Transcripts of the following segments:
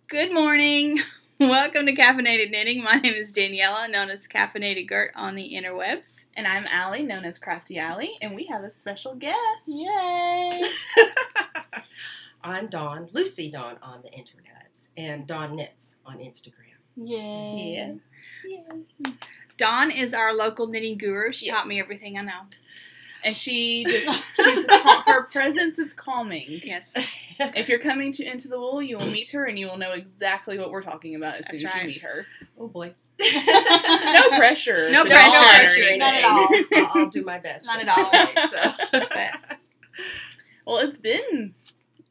Good morning. Welcome to Caffeinated Knitting. My name is Daniela, known as Caffeinated Gert on the interwebs. And I'm Allie, known as Crafty Allie, and we have a special guest. Yay! I'm Dawn, Lucy Dawn on the interwebs, and Dawn Knits on Instagram. Yay! Yeah. Dawn is our local knitting guru. She Yes. taught me everything I know. And her presence is calming. Yes. If you're coming into the wool, you will meet her, and you will know exactly what we're talking about as soon as you meet her. Oh boy. No pressure. No to pressure. Dawn or Not anything. at all. I'll do my best. Not at all. So. Well, it's been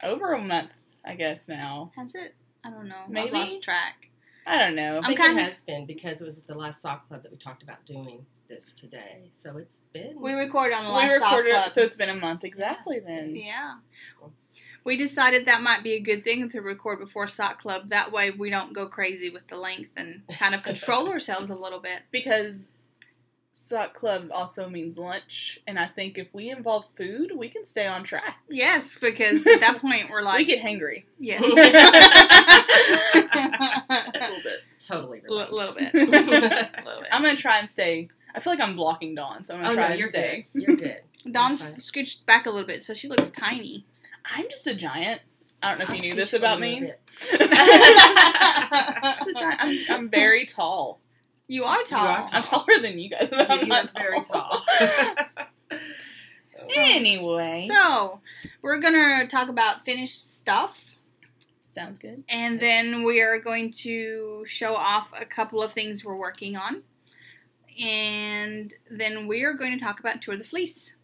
over a month, I guess, now. Has it? I don't know. Maybe? I've lost track. I don't know. I think kind it of- has been because it was at the last sock club that we talked about doing this today. So it's been. We recorded on the We last sock recorded, club. so it's been a month exactly then. Yeah. We decided that might be a good thing to record before sock club. That way we don't go crazy with the length and kind of control ourselves a little bit. Because sock club also means lunch, and I think if we involve food, we can stay on track. Yes, because at that point we're like... We get hangry. Yes. A little bit. Totally A little bit. A little bit. I'm going to try and stay. I feel like I'm blocking Dawn, so I'm going Oh, to try no, and you're stay. good. You're good. Dawn's You're fine. scooched back a little bit, so she looks tiny. I'm just a giant. I don't know if I'll you knew scooch this forward about a little me. bit. Just a giant. I'm very tall. You are tall. You are I'm taller than you guys, but I'm You're not very tall. Anyway. So, we're going to talk about finished stuff. Sounds good. And then we are going to show off a couple of things we're working on. And then we are going to talk about Tour de Fleece.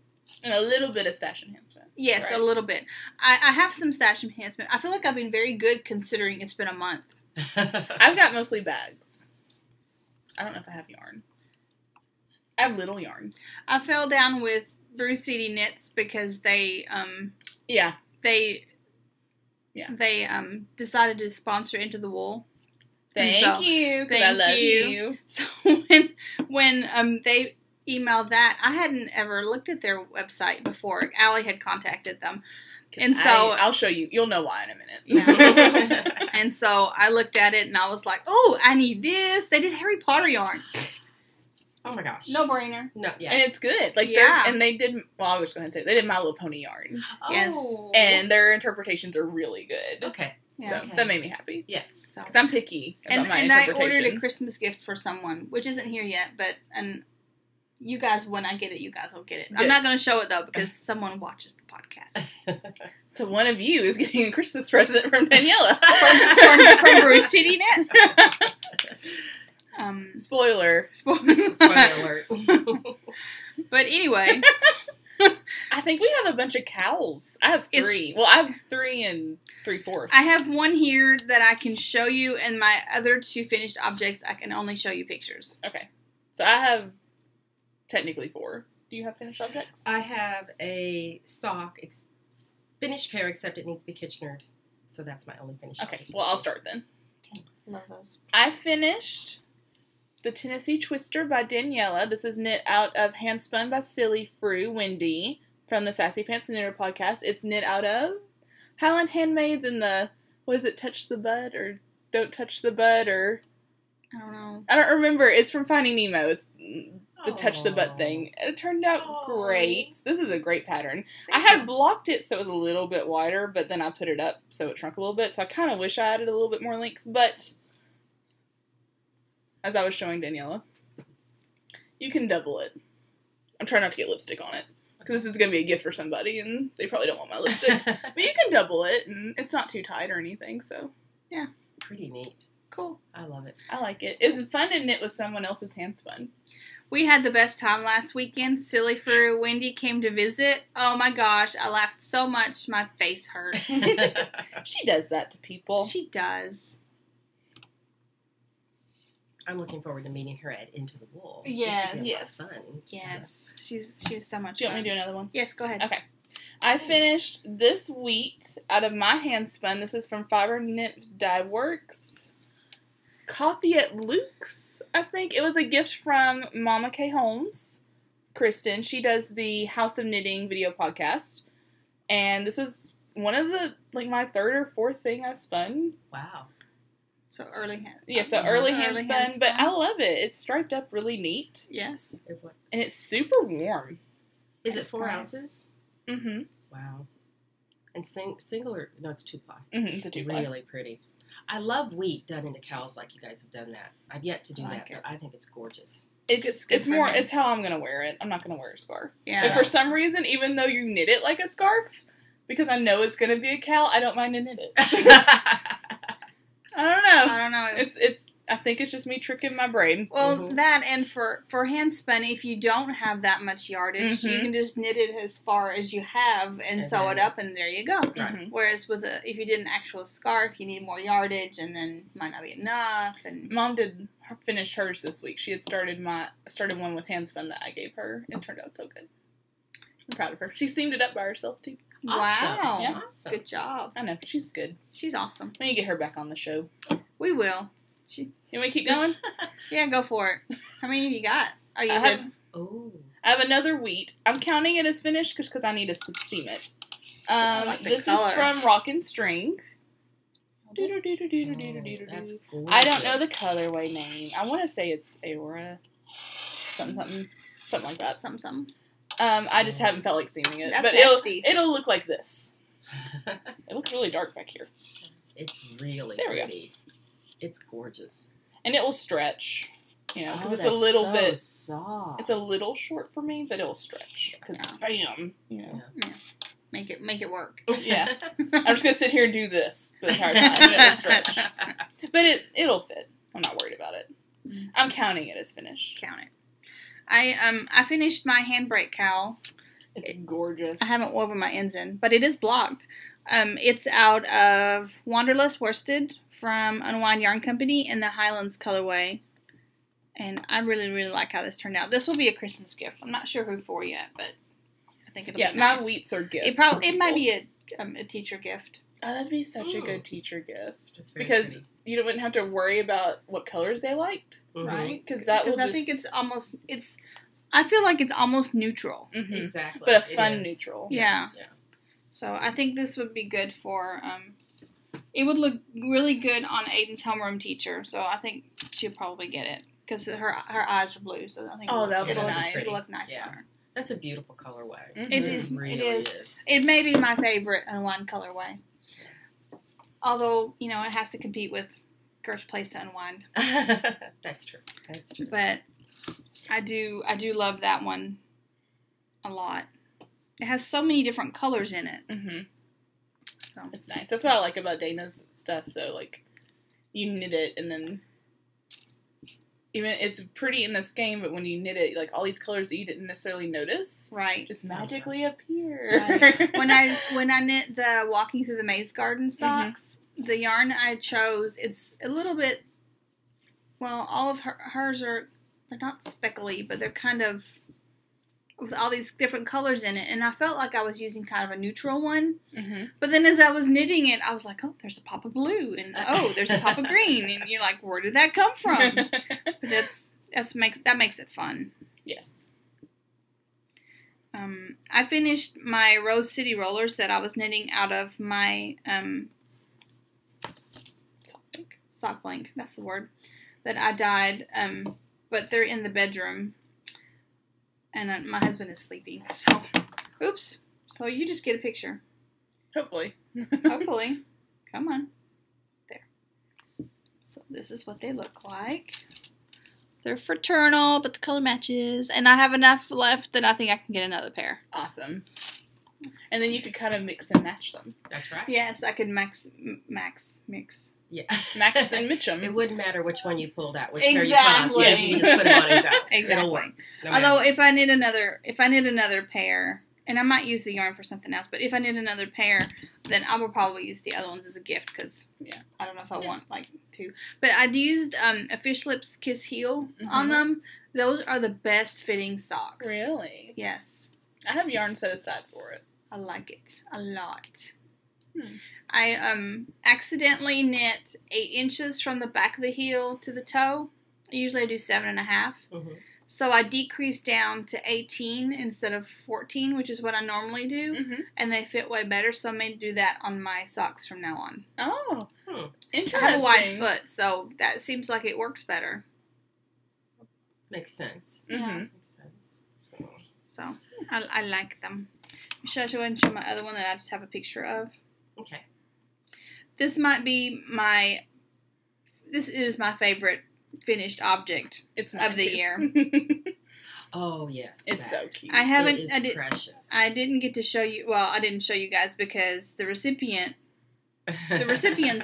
And a little bit of stash enhancement. Yes, Right. a little bit. I have some stash enhancement. I feel like I've been very good considering it's been a month. I've got mostly bags. I don't know if I have yarn. I have little yarn. I fell down with Brew City Knits because they Yeah. decided to sponsor Into the Wool. And Thank so- you, because I thank love you. you. So when they emailed that, I hadn't ever looked at their website before. Allie had contacted them. And so I'll show you. You'll know why in a minute. Yeah. And so I looked at it and I was like, oh, I need this. They did Harry Potter yarn. Oh my gosh. No brainer. No, yeah. And it's good. Like, Yeah. and they did, well, I was going to say, they did My Little Pony yarn. Yes. Oh. And their interpretations are really good. Okay. Yeah. So Okay. that made me happy. Yes. So. Because I'm picky about And my I ordered a interpretations. Christmas gift for someone, which isn't here yet, but you guys, when I get it, you guys will get it. I'm Good. not going to show it though because someone watches the podcast. So one of you is getting a Christmas present from Daniela. from Brew City Knits. Spoiler. Spoiler alert. But anyway, I think we have a bunch of cowls. I have 3. Well, I have 3 and 3/4. I have one here that I can show you, and my other 2 finished objects, I can only show you pictures. Okay. So I have technically 4. Do you have finished objects? I have a sock, finished pair, except it needs to be Kitchenered. So that's my only finished. Okay. object. Well, I'll start then. Love those. I finished the Tennessee Twister by Daniela. This is knit out of Handspun by Silly Frou Wendy from the Sassy Pants Knitter podcast. It's knit out of Highland Handmaids and the, what is it, Touch the Bud or Don't Touch the Bud or... I don't know. I don't remember. It's from Finding Nemo. It's the Touch the Bud Aw. thing. It turned out Aw. great. This is a great pattern. I Thank had you. blocked it so it was a little bit wider, but then I put it up so it shrunk a little bit. So I kind of wish I added a little bit more length, but as I was showing Daniela, you can double it. I'm trying not to get lipstick on it because this is going to be a gift for somebody and they probably don't want my lipstick. But you can double it and it's not too tight or anything, so Pretty neat. Cool. I love it. I like it. It's fun to knit with someone else's handspun. We had the best time last weekend. Silly Frou Wendy came to visit. Oh my gosh, I laughed so much my face hurt. She does that to people. She does. I'm looking forward to meeting her at Into the Wool. Yes. It should be a lot of Yes. fun. Yes. She was so much Do you want fun. me to do another one? Yes, go ahead. Okay. I finished this wheat out of my handspun. This is from Fiber Knit Dye Works. Coffee at Luke's, I think. It was a gift from Mama K. Holmes, Kristen. She does the House of Knitting video podcast. And this is one of the, like, my third or fourth thing I spun. Wow. So early hand. Yeah, so early Early handspun, but handspun. I love it. It's striped up really neat, Yes. and it's super warm. Is it That's 4 nice. ounces? Mm-hmm. Wow. And single or no? It's 2-ply. Mm-hmm. It's a 2-ply. Really pretty. I love wheat done into cowls like you guys have done that. I've yet to do like that, but I think it's gorgeous. It's good for more. him. It's how I'm gonna wear it. I'm not gonna wear a scarf. Yeah. But for some reason, even though you knit it like a scarf, because I know it's gonna be a cowl, I don't mind to knit it. I don't know. I don't know. It's. I think it's just me tricking my brain. Well, that and for handspun, if you don't have that much yardage, you can just knit it as far as you have and sew it up, and there you go. Right. Whereas if you did an actual scarf, you need more yardage, and then might not be enough. And Mom finished hers this week. She had started one with handspun that I gave her. It turned out so good. I'm proud of her. She seamed it up by herself too. wow, Yeah. Awesome. good job. I know, she's good. She's awesome. We need to get her back on the show. We will. You want to keep going? Yeah, go for it. How many have you got? Oh, you I said. I have another wheat. I'm counting it as finished because I need to seam it. I like the This color. is from Rockin' String. Oh, that's gorgeous. I don't know the colorway name. I want to say it's Aura. Something like that. Some. I just haven't felt like seaming it. That's but hefty. it'll look like this. It looks really dark back here. It's really There we go. pretty. It's gorgeous. And it will stretch. You know, because it's a that's little so bit. soft. It's a little short for me, but it'll stretch. Because bam, you know. Make it work. Yeah. I'm just gonna sit here and do this the entire time, and it'll stretch. But it'll fit. I'm not worried about it. I'm counting it as finished. Count it. I finished my handbrake cowl. It's gorgeous. I haven't woven my ends in, but it is blocked. It's out of Wanderlust Worsted from Unwind Yarn Company in the Highlands colorway. And I really, really like how this turned out. This will be a Christmas gift. I'm not sure who for yet, but I think it'll be nice. My wheats are gifts. It might be a teacher gift. Oh, that'd be such a good teacher gift. That's very Because pretty. you wouldn't have to worry about what colors they liked, right? Because I think I feel like it's almost neutral. Exactly. But a fun neutral. Yeah. So I think this would be good for, it would look really good on Aiden's homeroom teacher. So I think she'll probably get it. Because her eyes are blue. So I think that'll be nice. It'll look nice on her. That's a beautiful colorway. It is. Really it is. It may be my favorite Unwind colorway. Although, it has to compete with Gersh Place to Unwind. That's true. But I do love that one a lot. It has so many different colors in it. So it's nice. That's what I like about Dana's stuff, though. Like, you knit it, and then even it's pretty in this game, but when you knit it, like all these colors that you didn't necessarily notice, just magically appear. Right. When I knit the Walking Through the Maze Garden socks, the yarn I chose, it's a little bit. Well, all of hers they're not speckly, but they're kind of with all these different colors in it, and I felt like I was using kind of a neutral one. But then as I was knitting it, I was like, oh, there's a pop of blue, and oh, there's a pop of green, and you're like, where did that come from? But that makes it fun. Yes. I finished my Rose City rollers that I was knitting out of my sock blank. That's the word that I dyed. But they're in the bedroom. And my husband is sleeping, so, oops. So you just get a picture. Hopefully. Hopefully. Come on. There. So this is what they look like. They're fraternal, but the color matches. And I have enough left that I think I can get another pair. Awesome. And then you could kind of mix and match them. That's right. Yes, I could mix. Yeah. Max and Mitchum. It wouldn't matter which one you pulled out, which Exactly. pair you put on. Yes, you just put them on and go. Exactly. It'll work. No Although matter. if I knit another pair, and I might use the yarn for something else, but if I knit another pair, then I will probably use the other ones as a gift because I don't know if I want to. But I used a Fish Lips Kiss Heel on them. Those are the best fitting socks. Really? Yes. I have yarn set aside for it. I like it a lot. I accidentally knit 8 inches from the back of the heel to the toe. Usually I do 7.5. So I decreased down to 18 instead of 14, which is what I normally do. And they fit way better, so I may do that on my socks from now on. Oh. Interesting. I have a wide foot, so that seems like it works better. Makes sense. Yeah. Makes sense. So I like them. Should I show my other one that I just have a picture of? Okay. This is my favorite finished object It's of the year. Oh, yes. It's so cute. It is precious. I didn't get to show you. Well, I didn't show you guys because the recipient's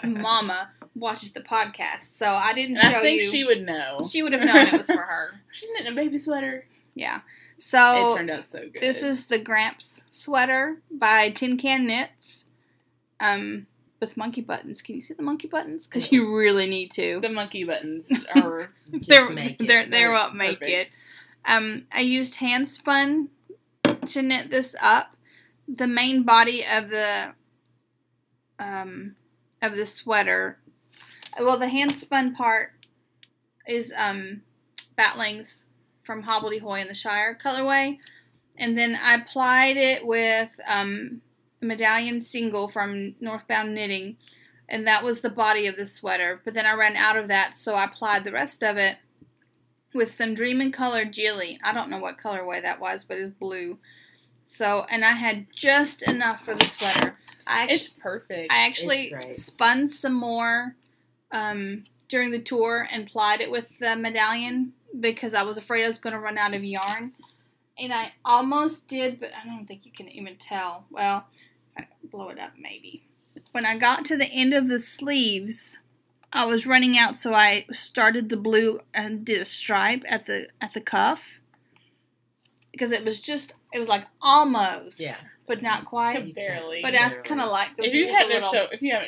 mama watches the podcast, so I didn't show you. I think she would know. She would have known it was for her. She's knitting a baby sweater. Yeah. So it turned out so good. This is the Gramps sweater by Tin Can Knits. With monkey buttons. Can you see the monkey buttons? Because you really need to. The monkey buttons are they're what make it. I used hand spun to knit this up. The main body of the sweater. Well, the hand spun part is Batlings from Hobbledehoy in the Shire colorway, and then I applied it with Medallion Single from Northbound Knitting, and that was the body of the sweater. But then I ran out of that, so I applied the rest of it with some Dreamin' Color Jilly. I don't know what colorway that was, but it's blue. So, and I had just enough for the sweater. It's perfect. I actually spun some more during the tour and plied it with the medallion because I was afraid I was going to run out of yarn. And I almost did, but I don't think you can even tell. Well, I blow it up maybe. When I got to the end of the sleeves, I was running out, so I started the blue and did a stripe at the cuff. Because it was like almost, but not quite. Barely. But I kind of like if you haven't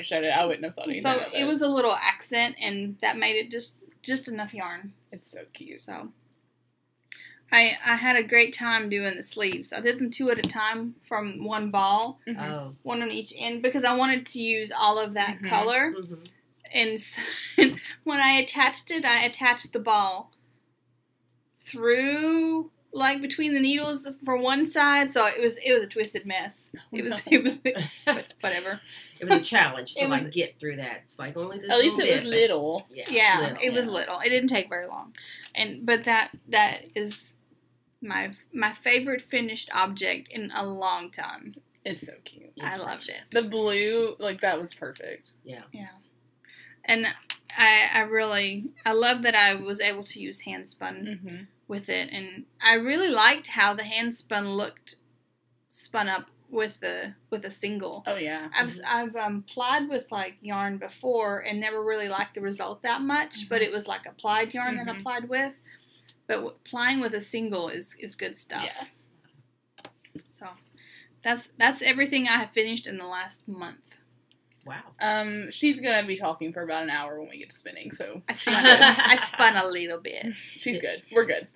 showed it, I wouldn't have thought anything of it. So it was a little accent, and that made it just enough yarn. It's so cute. So I had a great time doing the sleeves. I did them 2 at a time from one ball, one on each end, because I wanted to use all of that color. Mm-hmm. And so, when I attached the ball through, like, between the needles for one side, so it was a twisted mess. It was but whatever. It was a challenge to get through that. It's like only this. At least it was little. Yeah, it was little. It didn't take very long, but that is my favorite finished object in a long time. It's so cute. I loved it. The blue, that was perfect. Yeah. Yeah. And I love that I was able to use hand spun with it, and I really liked how the hand spun up with a single. Oh yeah. I've plied with yarn before and never really liked the result that much, but it was like applied yarn that I plied with. But plying with a single is good stuff. Yeah. So that's everything I have finished in the last month. Wow. She's gonna be talking for about an hour when we get to spinning, so I spun a little bit. She's good. We're good.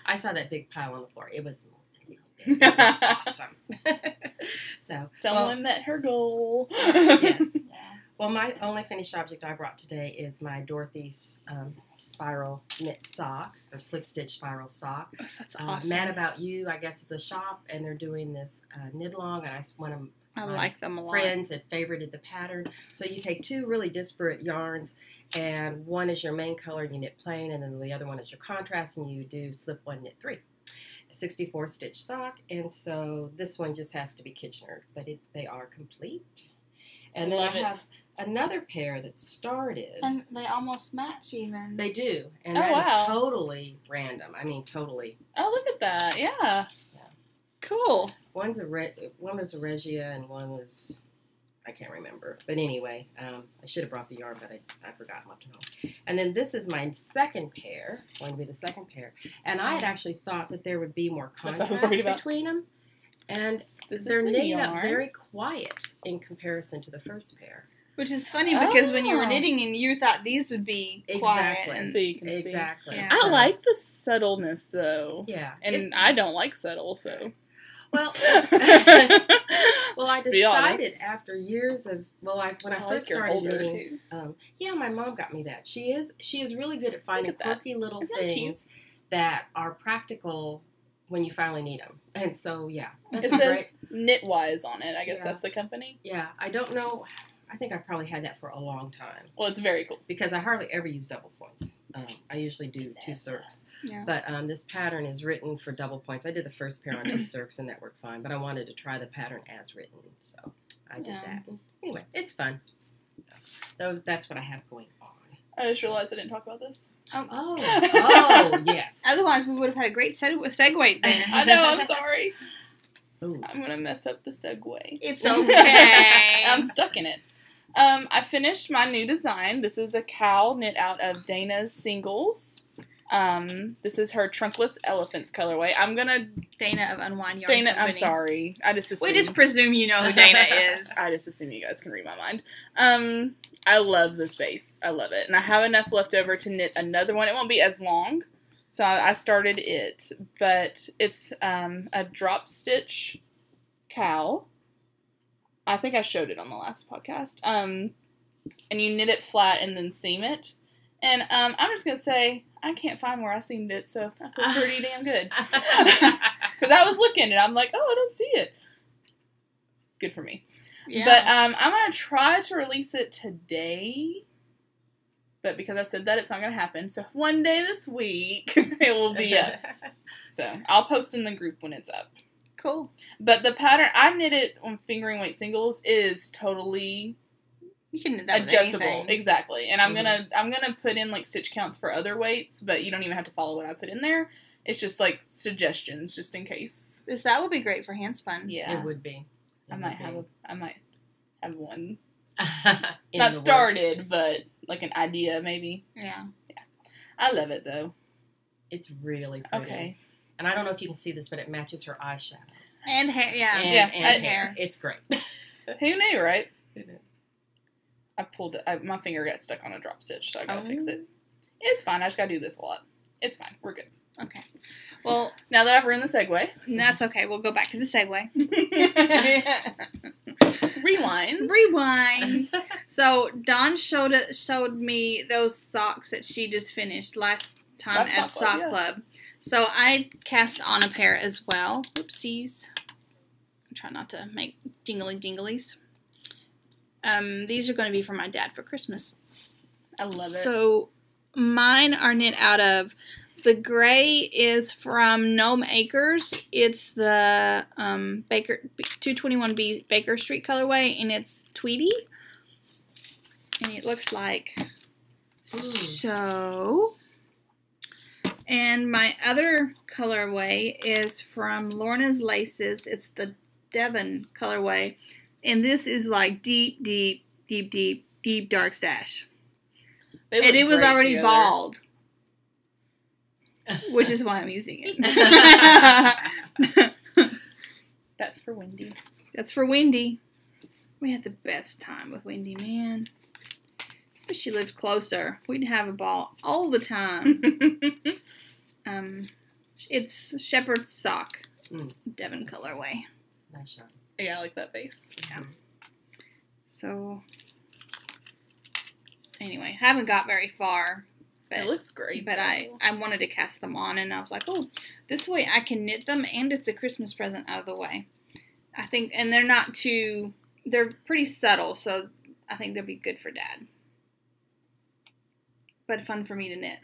I saw that big pile on the floor. It was awesome. Someone met her goal. Yes. Well, my only finished object I brought today is my Dorothy's spiral knit sock, or slip stitch spiral sock. Oh, that's awesome. Mad About You, I guess, is a shop, and they're doing this knit along, and I like them a lot. Friends had favorited the pattern. So you take 2 really disparate yarns, and one is your main color, and you knit plain, and then the other one is your contrast, and you do slip 1, knit 3. A 64 stitch sock, and so this one just has to be Kitchener, but they are complete. And then I have another pair that started. And they almost match even. They do, and that is totally random. I mean, totally. Oh, look at that! Yeah. Cool. One was a Regia, and one was, I can't remember. But anyway, I should have brought the yarn, but I forgot and left it home. And then this is my second pair, going to be the second pair. And I had actually thought that there would be more contrast between them. And they're knitting up very quiet in comparison to the first pair. Which is funny because when you were knitting and you thought these would be quiet. And so you can see. Yeah. I like the subtleness though. Yeah. And I don't like subtle, so. Well, I decided after years of when I first started knitting, my mom got me that. She is really good at finding quirky little things that are practical when you finally need them. And so that's it says Knitwise on it. I guess that's the company. Yeah, I don't know I think I probably had that for a long time. Well, it's very cool. Because I hardly ever use double points. I usually do 2 circs. Yeah. But this pattern is written for double points. I did the first pair on 2 circs, and that worked fine. But I wanted to try the pattern as written, so I did that. And anyway, it's fun. That's what I have going on. I just realized I didn't talk about this. Oh, yes. Otherwise, we would have had a great segue there. I know, I'm sorry. Ooh. I'm going to mess up the segue. It's okay. I'm stuck in it. I finished my new design. This is a cowl knit out of Dana's Singles. This is her Trunkless Elephants colorway. I'm going to... Dana of Unwind Yarn Dana, Company. I'm sorry. I just assume... We just presume you know who Dana is. I just assume you guys can read my mind. I love this base. I love it. And I have enough left over to knit another one. It won't be as long. So I started it. But it's a drop stitch cowl. I think I showed it on the last podcast. And you knit it flat and then seam it. And I'm just going to say, I can't find where I seamed it, so I feel pretty damn good. Because I was looking and I'm like, oh, I don't see it. Good for me. Yeah. But I'm going to try to release it today. But because I said that, it's not going to happen. So one day this week, it will be up. So I'll post in the group when it's up. Cool. But the pattern, I knit it on fingering weight singles, is totally You can knit that adjustable. with anything. Exactly. And I'm gonna put in like stitch counts for other weights, but you don't even have to follow what I put in there. It's just like suggestions, just in case. That would be great for handspun. Yeah, It would be. I might have one. In Not the started, works. but like an idea maybe. Yeah. I love it though. It's really pretty. Okay. And I don't know if you can see this, but it matches her eyeshadow. And hair. Yeah. And hair. hair. It's great. Who knew, right? I pulled it. My finger got stuck on a drop stitch, so I gotta fix it. It's fine. I just gotta do this a lot. It's fine. We're good. Okay. Well, Now that I've ruined the segue, that's okay. We'll go back to the segue. rewind. So Dawn showed me those socks that she just finished last time That's at Sock Club. So I cast on a pair as well. Oopsies. Try not to make jinglies. These are going to be for my dad for Christmas. I love it. So mine are knit out of, the gray is from Gnome Acres. It's the 221B Baker Street colorway, and it's Tweety. And it looks like so. And my other colorway is from Lorna's Laces. It's the Devon colorway. And this is like deep dark stash. And it was already bald. Which is why I'm using it. That's for Wendy. That's for Wendy. We had the best time with Wendy, man. Wish she lived closer. We'd have a ball all the time. It's Shepherd's Sock. Devon colorway. Nice shot. Yeah, I like that base. Yeah. So, anyway, haven't got very far. But, it looks great. But I wanted to cast them on, and I was like, oh, this way I can knit them, and it's a Christmas present out of the way. I think, and they're pretty subtle, so I think they'll be good for Dad. But fun for me to knit.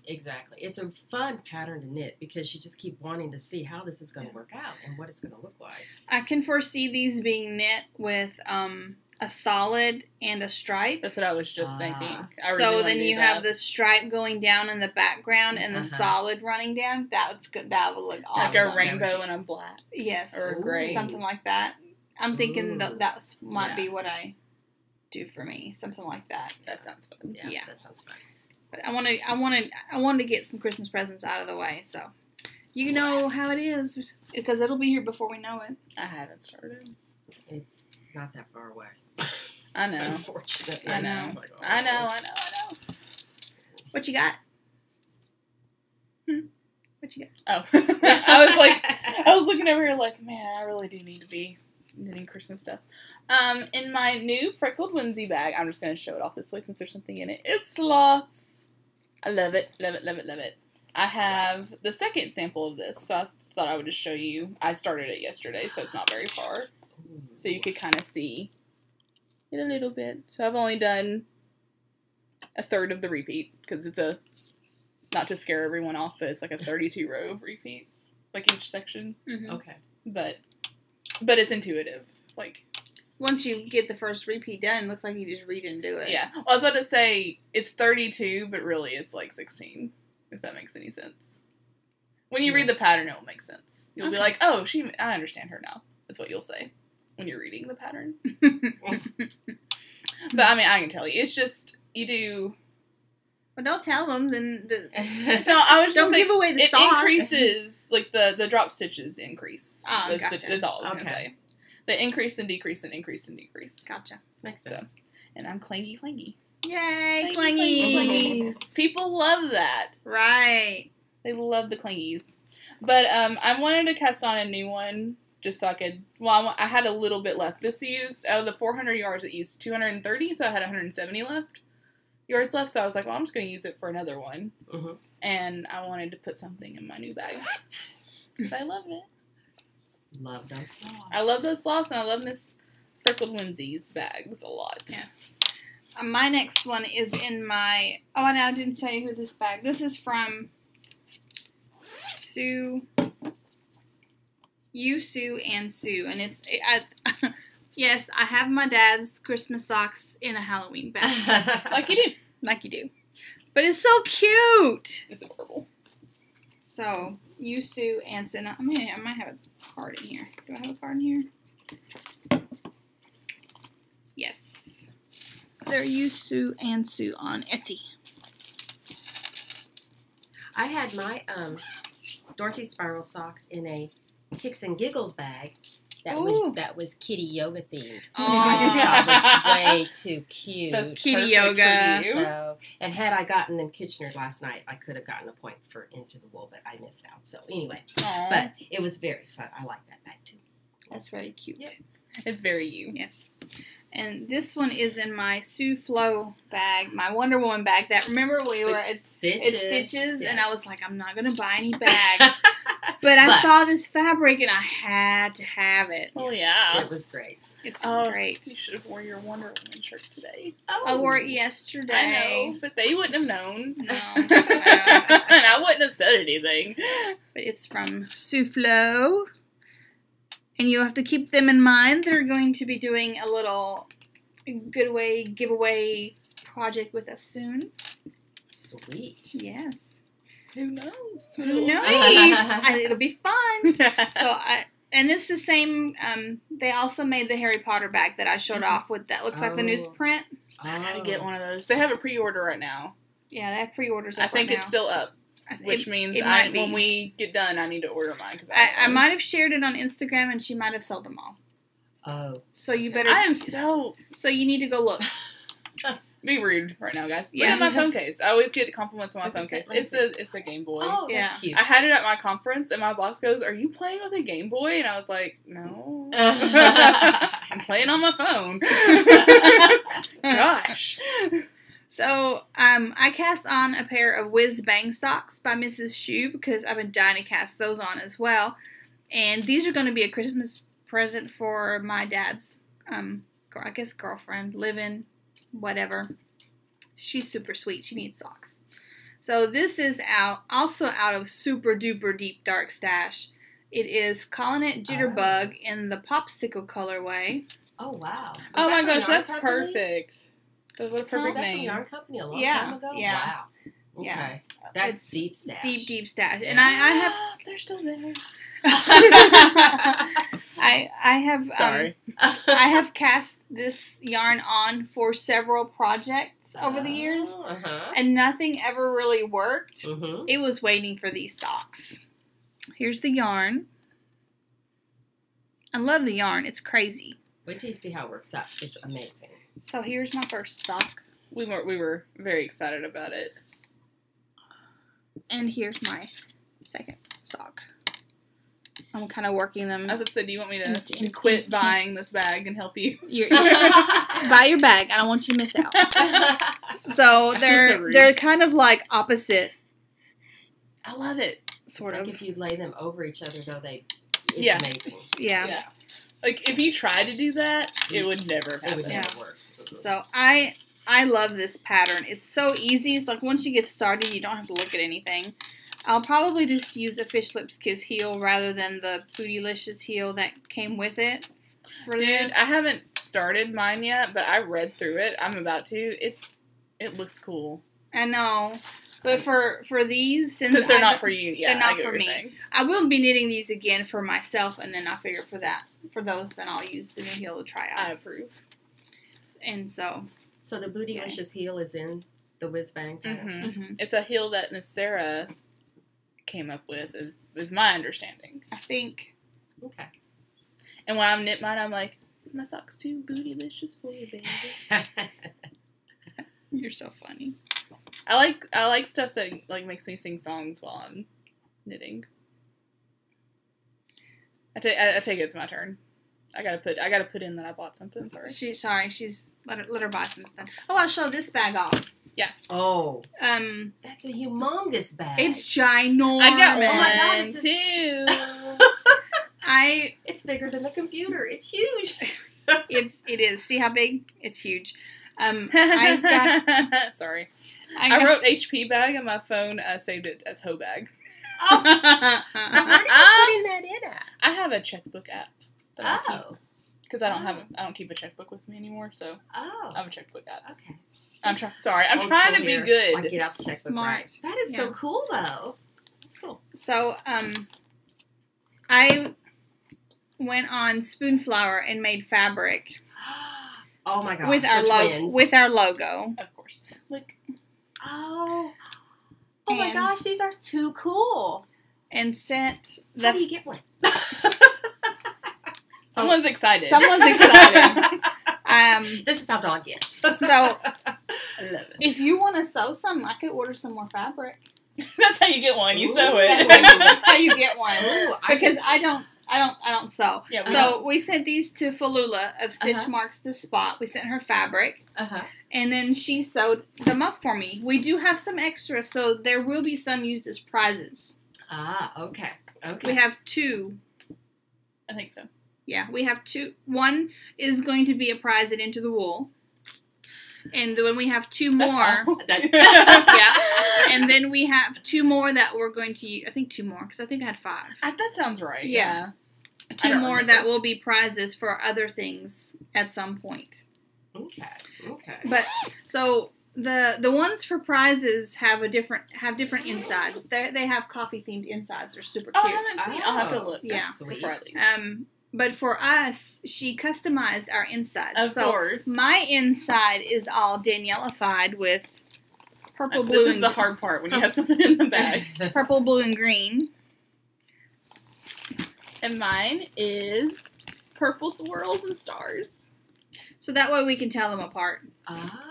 Exactly. It's a fun pattern to knit because you just keep wanting to see how this is going to work out and what it's going to look like. I can foresee these being knit with a solid and a stripe. That's what I was just thinking. So then you have the stripe going down in the background and the solid running down. That's good. That would look awesome. Like a rainbow and a black. Yes. Or a gray. Something like that. I'm thinking that might be what I do for me. Something like that. That sounds fun. Yeah. That sounds fun. But I wanted to get some Christmas presents out of the way, so you know how it is because it'll be here before we know it. I haven't started. It's not that far away. I know. Unfortunately. I know. Like, oh. I know. What you got? What you got? Oh, I was looking over here like, man, I really do need to be knitting Christmas stuff. In my new freckled onesie bag, I'm just going to show it off this way since there's something in it. It's sloths. I love it. I have the second sample of this, so I thought I would just show you. I started it yesterday, so it's not very far. So you could kind of see Get a little bit. So I've only done a third of the repeat because it's a, not to scare everyone off, but it's like a 32 row repeat, like each section. Mm-hmm. Okay. But it's intuitive. Like, once you get the first repeat done, it looks like you just read and do it. yeah. Well, I was about to say it's 32, but really it's like 16, if that makes any sense. When you read the pattern, it will make sense. You'll be like, oh, I understand her now. That's what you'll say when you're reading the pattern. But, I mean, I can tell you. It's just, you do... Well, don't tell them, then... No, I was just don't saying, give away the it sauce. increases, like, the drop stitches increase. Oh, gotcha. That's all I was going to say. They increase and decrease and increase and decrease. Gotcha. Makes sense. So, and I'm clangy. Yay, Clangy. clangies. People love that. Right. They love the clangies. But I wanted to cast on a new one just so I could... Well, I had a little bit left. This used... Out of the 400 yards, it used 230, so I had 170 yards left. So I was like, well, I'm just going to use it for another one. Mm-hmm. And I wanted to put something in my new bag. Because I love it. Love those sloths. I love those sloths, and I love Miss Freckled Whimsy's bags a lot. Yes. My next one is in my... Oh, and I didn't say who this bag... This is from... Sue, and Sue, and it's yes, I have my dad's Christmas socks in a Halloween bag, Like you do, but it's so cute. It's adorable. So Sue, and Sue. I might have a card in here. Do I have a card in here? Yes, they're Sue and Sue on Etsy. I had my Dorothy Spiral socks in a Kicks and Giggles bag that was kitty yoga themed. Oh. I just thought was way too cute. That's kitty perfect yoga. for you. So, and had I gotten them Kitchener last night, I could have gotten a point for Into the Wool, but I missed out. So anyway, Aww. but it was very fun. I like that bag too. That's very cute. Yep. It's very you. Yes. And this one is in my Sue Flo bag, my Wonder Woman bag. That remember we were it's stitches, yes. and I was like, I'm not gonna buy any bags, but I saw this fabric and I had to have it. Oh yeah, It was great. It's You great. should have worn your Wonder Woman shirt today. I wore it yesterday. I know, but they wouldn't have known. No, And I wouldn't have said anything. but it's from Sue Flo. And you'll have to keep them in mind. They're going to be doing a little giveaway project with us soon. Sweet. Yes. Who knows? Who knows? It'll be fun. So and it's the same. They also made the Harry Potter bag that I showed off with that looks like the newsprint. I gotta get one of those. They have a pre-order right now. Yeah, they have pre-orders. I think it's still up. Which means when we get done, I need to order mine. Cause I might have shared it on Instagram, and she might have sold them all. Oh. So you better... I am so... So you need to go look. Be rude right now, guys. Yeah. Look at my phone case. I always get compliments on my phone case. Let me see. It's a Game Boy. Oh, Yeah. that's cute. I had it at my conference, and my boss goes, "Are you playing with a Game Boy?" And I was like, "No, I'm playing on my phone." Gosh. So, I cast on a pair of Whiz Bang socks by Mrs. Shoe because I've been dying to cast those on as well. And these are going to be a Christmas present for my dad's, I guess, girlfriend, live-in, whatever. She's super sweet. She needs socks. So this is also out of Super Duper Deep Dark Stash. It is Calling It Jitterbug in the Popsicle colorway. Oh, wow. Is Oh that my from gosh, Yarn that's Company? perfect. That's what a perfect Was that from name. Yarn Company a long Yeah, time ago? yeah. Wow. Okay. Yeah. That's It's deep stash. Deep stash. And I have... They're still there. I have... Sorry. I have cast this yarn on for several projects over the years, Uh-huh. and nothing ever really worked. Mm-hmm. It was waiting for these socks. Here's the yarn. I love the yarn. It's crazy. Wait till you see how it works out. It's amazing. So here's my first sock, We were very excited about it. and here's my second sock. I'm kind of working them. As I said, do you want me to In- quit buying this bag and help you? Buy your bag. I don't want you to miss out. So So rude. they're kind of like opposite, I love it. sort It's of. like if you lay them over each other, though, it's Yeah. amazing. Yeah. Yeah. Like, if you tried to do that, it would never It happen. would never work. So I love this pattern. It's so easy. It's like once you get started, you don't have to look at anything. I'll probably just use a Fish Lips Kiss heel rather than the Bootylicious heel that came with it. Dude, I haven't started mine yet, but I read through it. I'm about to. It looks cool. I know. But for these, since they're not for you, yeah, they're not I get for what me. you're saying. I will be knitting these again for myself, and then I figure for those, then I'll use the new heel to try out. I approve. And so the Bootylicious heel is in the Whiz Bang pattern. Mm-hmm. It's a heel that Miss Sarah came up with, is my understanding. I think. Okay. And when I'm knit mine, I'm like, my socks too bootylicious for you, baby. You're so funny. I like stuff that like makes me sing songs while I'm knitting. I take it's my turn. I gotta put in that I bought something. Sorry. She's let her buy something. Oh, I'll show this bag off. Yeah. Oh. That's a humongous bag. It's ginormous. I got one Oh my God, too. It's bigger than the computer. It's huge. It is. See how big? It's huge. Sorry. I wrote HP bag on my phone. I saved it as hoe bag. Oh. So where are you putting that in at? I have a checkbook app. That I keep. Oh. Because I don't keep a checkbook with me anymore, so Oh. I have a checkbook app. Okay. I'm trying Old to school be here. good. I get out the checkbook Smart. right. That is so cool, though. That's cool. So, I went on Spoonflower and made fabric Oh my gosh. with our logo. Of course. Like, Oh my And- gosh, these are too cool. And sent How do you get one? someone's excited. Someone's excited. This is how Dawn gets. So I love it. if you want to sew some, I could order some more fabric. That's how you get one. You Ooh, sew it. That's how you get one. Ooh, Because I don't sew. Yeah, So we sent these to Falula of Stitch Uh-huh. Marks the Spot. We sent her fabric. Uh-huh. And then she sewed them up for me. We do have some extras, so there will be some used as prizes. Ah, okay. Okay. We have 2. I think so. Yeah, we have 2. One is going to be a prize at Into the Wool. And then we have 2 more. Yeah. And then we have 2 more that we're going to use. I think 2 more, because I think I had 5. That sounds right. Yeah. I 2 don't more remember. that will be prizes for other things at some point. Okay. Okay. But so the ones for prizes have different insides. They have coffee themed insides. They're super Oh, I cute. haven't seen. I'll have to look. Yeah. That's sweet. Before I leave. But for us, she customized our insides. Of so course. my inside is all Danielle-ified with purple, blue, This is and the hard part when you have something in the bag. purple, blue, and green. And mine is purple swirls and stars. So that way we can tell them apart.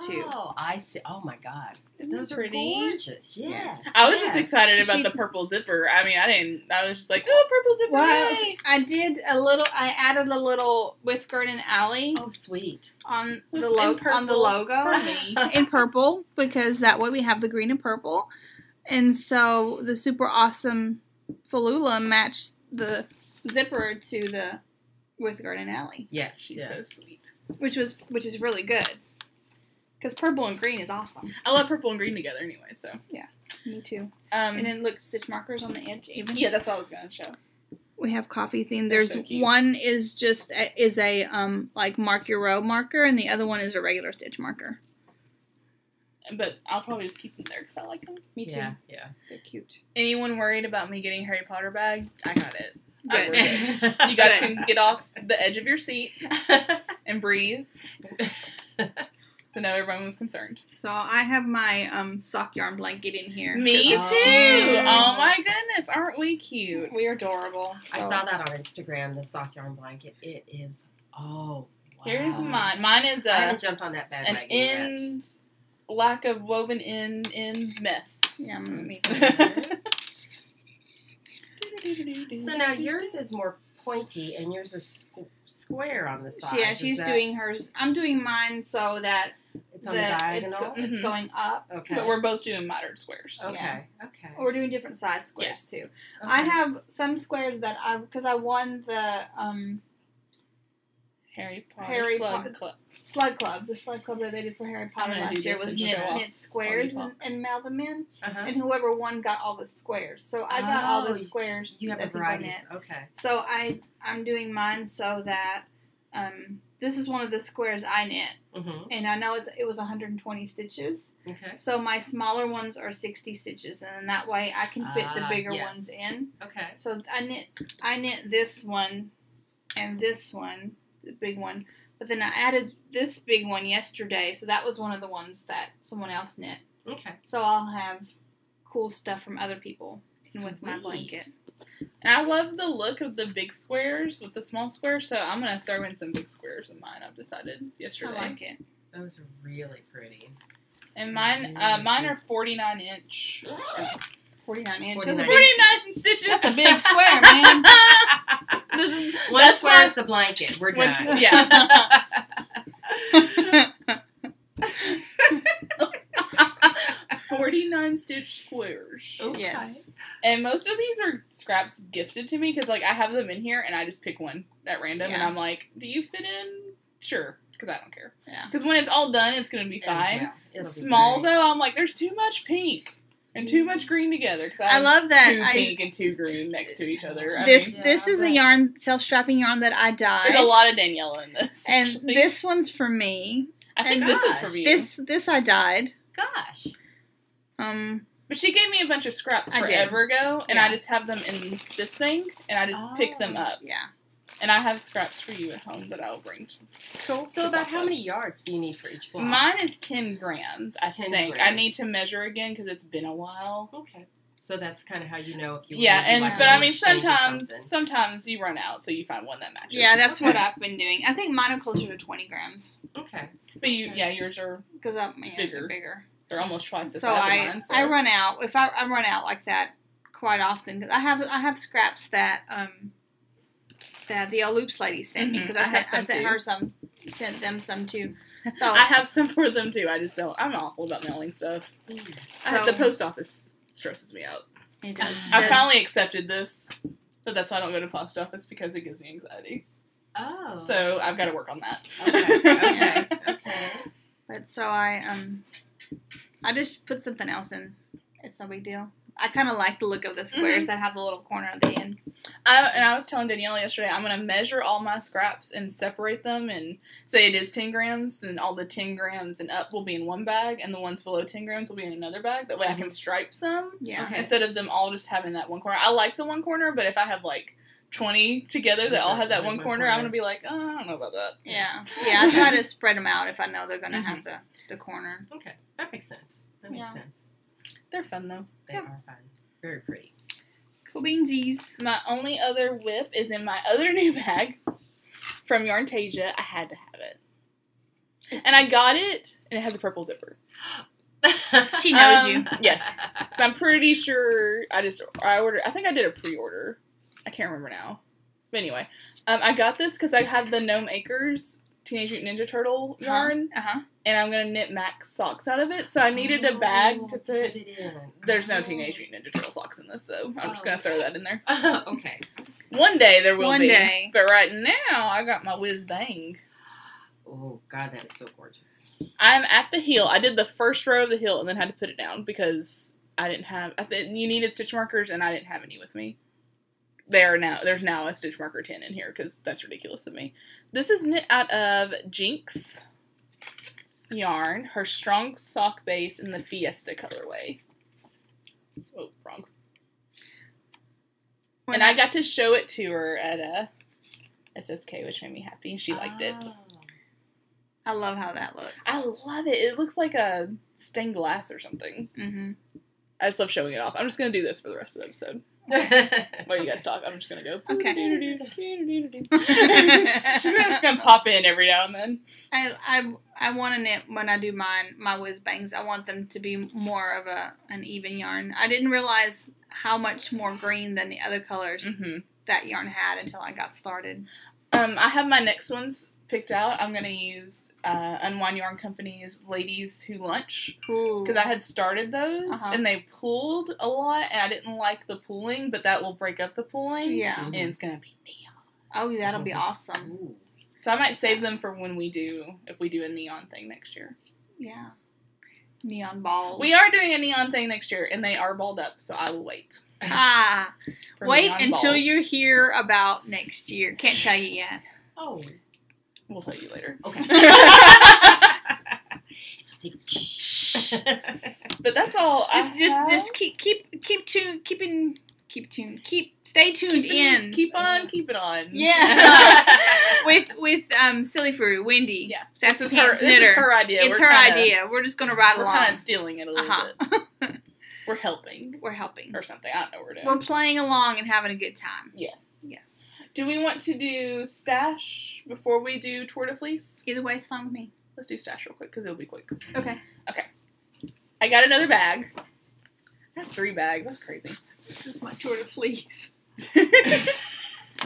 Too. Oh, I see. Oh my God. Isn't Those that are pretty? gorgeous. Yes. I was just yes. excited about She- the purple zipper. I mean, I was just like, oh, purple zipper. Well, yay. I added a little with Gert and Alley Oh, sweet. on In the on the purple logo for me. in purple, because that way we have the green and purple. And so the super awesome Falula matched the zipper to the with Gert and Alley, Yes. She's yes. so sweet. which is really good. Because purple and green is awesome. I love purple and green together anyway, so. Me too. And And then look, stitch markers on the edge even. yeah, that's what I was going to show. We have coffee theme. They're There's so cute. one is just a like mark your row marker, and the other one is a regular stitch marker. But I'll probably just keep them there because I like them. Me too. Yeah. Yeah. They're cute. Anyone worried about me getting Harry Potter bag? I got it. So Good. we're good. You guys Good. can get off the edge of your seat and breathe. So now everyone was concerned. So I have my sock yarn blanket in here. Me 'cause too. it's huge. Oh my goodness, aren't we cute? We are adorable. I So- saw that on Instagram, the sock yarn blanket. It is, wow. Here's mine. Mine is I haven't jumped on that an bandwagon yet. end, lack of woven ends mess. Yeah, me too. So now yours is more pointy and yours is square on the side. Yeah, Is she's that- doing hers. I'm doing mine so that It's on the it's, diagonal? it's Mhm. going up. Okay. But we're both doing mitered squares. Okay. yeah. Okay. We're doing different size squares Yes. too. Okay. I have some squares that because I won the Harry Potter Harry Slug Potter. Club. Slug Club. The Slug Club that they did for Harry Potter gonna do last year this was and show off knit squares while you and mail them in. Uh-huh. And whoever won got all the squares. So I got all the squares. You have a that people variety. knit. Okay. So I'm doing mine so that this is one of the squares I knit. Mm-hmm. And I know it was 120 stitches. Okay. So my smaller ones are 60 stitches, and that way I can fit the bigger ones in. Okay. So I knit this one and this one, the big one. But then I added this big one yesterday, so that was one of the ones that someone else knit. Okay. So I'll have cool stuff from other people with my blanket. And I love the look of the big squares with the small squares, so I'm going to throw in some big squares in mine, I've decided yesterday. I like it. Those are really pretty. And mine are 49 inch. 49 inches. 49 stitches. That's a big square, man. One square is the blanket. We're done. Yeah. 49 stitch squares. Okay. Yes. And most of these are scraps gifted to me because, like, I have them in here and I just pick one at random and I'm like, do you fit in? Sure. Because I don't care. Yeah. Because when it's all done, it's going to be fine. Yeah, it'll be Small, great. though, I'm like, there's too much pink and too much green together. Cause I love that. Two pink and two green next to each other. This is a yarn, self-strapping yarn that I dyed. There's a lot of Daniela in this. And actually. this one's for me. I think and this is for you. This I dyed. Gosh. But she gave me a bunch of scraps I did. forever ago, and Yeah. I just have them in this thing, and I just pick them up. Yeah. And I have scraps for you at home that I'll bring. Cool. So about how many yards do you need for each block? Mine is 10 grams, I 10 think. grams. I need to measure again because it's been a while. Okay. So that's kind of how you know if you Yeah, want to do like but a I mean, exchange or something. sometimes you run out, so you find one that matches. Yeah, that's what Okay. I've been doing. I think mine are closer to 20 grams. Okay. But yours are Because Bigger. they're bigger. they're almost twice the So size of mine. So I run out. If I run out like that quite often, because I have scraps that that the old loops lady sent me, because I sent them some too. So I have some for them too. I just don't. I'm awful about mailing stuff. So- The post office stresses me out. it does. I finally accepted this, but that's why I don't go to post office because it gives me anxiety. Oh. So I've got to work on that. Okay. But so I just put something else in. It's no big deal. I kind of like the look of the squares that have the little corner at the end. I was telling Daniela yesterday, I'm going to measure all my scraps and separate them and say it is 10 grams, and all the 10 grams and up will be in one bag, and the ones below 10 grams will be in another bag. That way I can stripe some Yeah. Okay. instead of them all just having that one corner. I like the one corner, but if I have like 20 together that all have that one corner, I'm going to be like, oh, I don't know about that. Yeah. Yeah, I try to spread them out if I know they're going to have the corner. Okay. That makes sense. That makes sense. They're fun though. They are fun. Very pretty. Cool beansies. My only other whip is in my other new bag from Yarntasia. I had to have it. And I got it, and it has a purple zipper. She knows you. Yes. So I'm pretty sure I ordered, I think I did a pre-order. I can't remember now. But anyway, I got this because I have the Gnome Acres Teenage Mutant Ninja Turtle yarn, and I'm going to knit Max socks out of it. So I needed a bag to put it in. There's no Teenage Mutant Ninja Turtle socks in this, though. I'm just going to throw that in there. Okay. One day there will One be. day. But right now, I got my whiz bang. Oh, God, that is so gorgeous. I'm at the heel. I did the first row of the heel and then had to put it down because I didn't have... you needed stitch markers, and I didn't have any with me. There's now a stitch marker 10 in here because that's ridiculous of me. This is knit out of Jinx yarn, her strong sock base in the Fiesta colorway. Oh, wrong. And I got to show it to her at SSK, which made me happy. She liked it. I love how that looks. I love it. It looks like a stained glass or something. Mm-hmm. I just love showing it off. I'm just going to do this for the rest of the episode. While you guys talk, I'm just going to go. Okay. She's just going to pop in every now and then. I want to knit, when I do my whiz bangs, I want them to be more of an even yarn. I didn't realize how much more green than the other colors that yarn had until I got started. I have my next ones picked out. I'm going to use Unwind Yarn Company's Ladies Who Lunch. Because I had started those, and they pulled a lot, and I didn't like the pulling, but that will break up the pulling. Yeah. And it's going to be neon. Oh, that'll be awesome. Ooh. So I might save them for when if we do a neon thing next year. Yeah. Neon balls. We are doing a neon thing next year, and they are balled up, so I will wait. Wait until you hear about next year. Can't tell you yet. Oh. We'll tell you later. Okay. It's a secret. Shh. But that's all. Just stay tuned in. Keep it on. Yeah. with Silly Fruit, Wendy. Yeah. Sassy This Pants is Knitter. her idea. It's her idea. We're just gonna ride along. We're kind of stealing it a little bit. We're helping. We're helping. Or something. I don't know what we're doing. We're playing along and having a good time. Yes. Yes. Do we want to do stash before we do Tour de Fleece? Either way is fine with me. Let's do stash real quick because it'll be quick. Okay. I got another bag. I have 3 bags. That's crazy. This is my Tour de Fleece.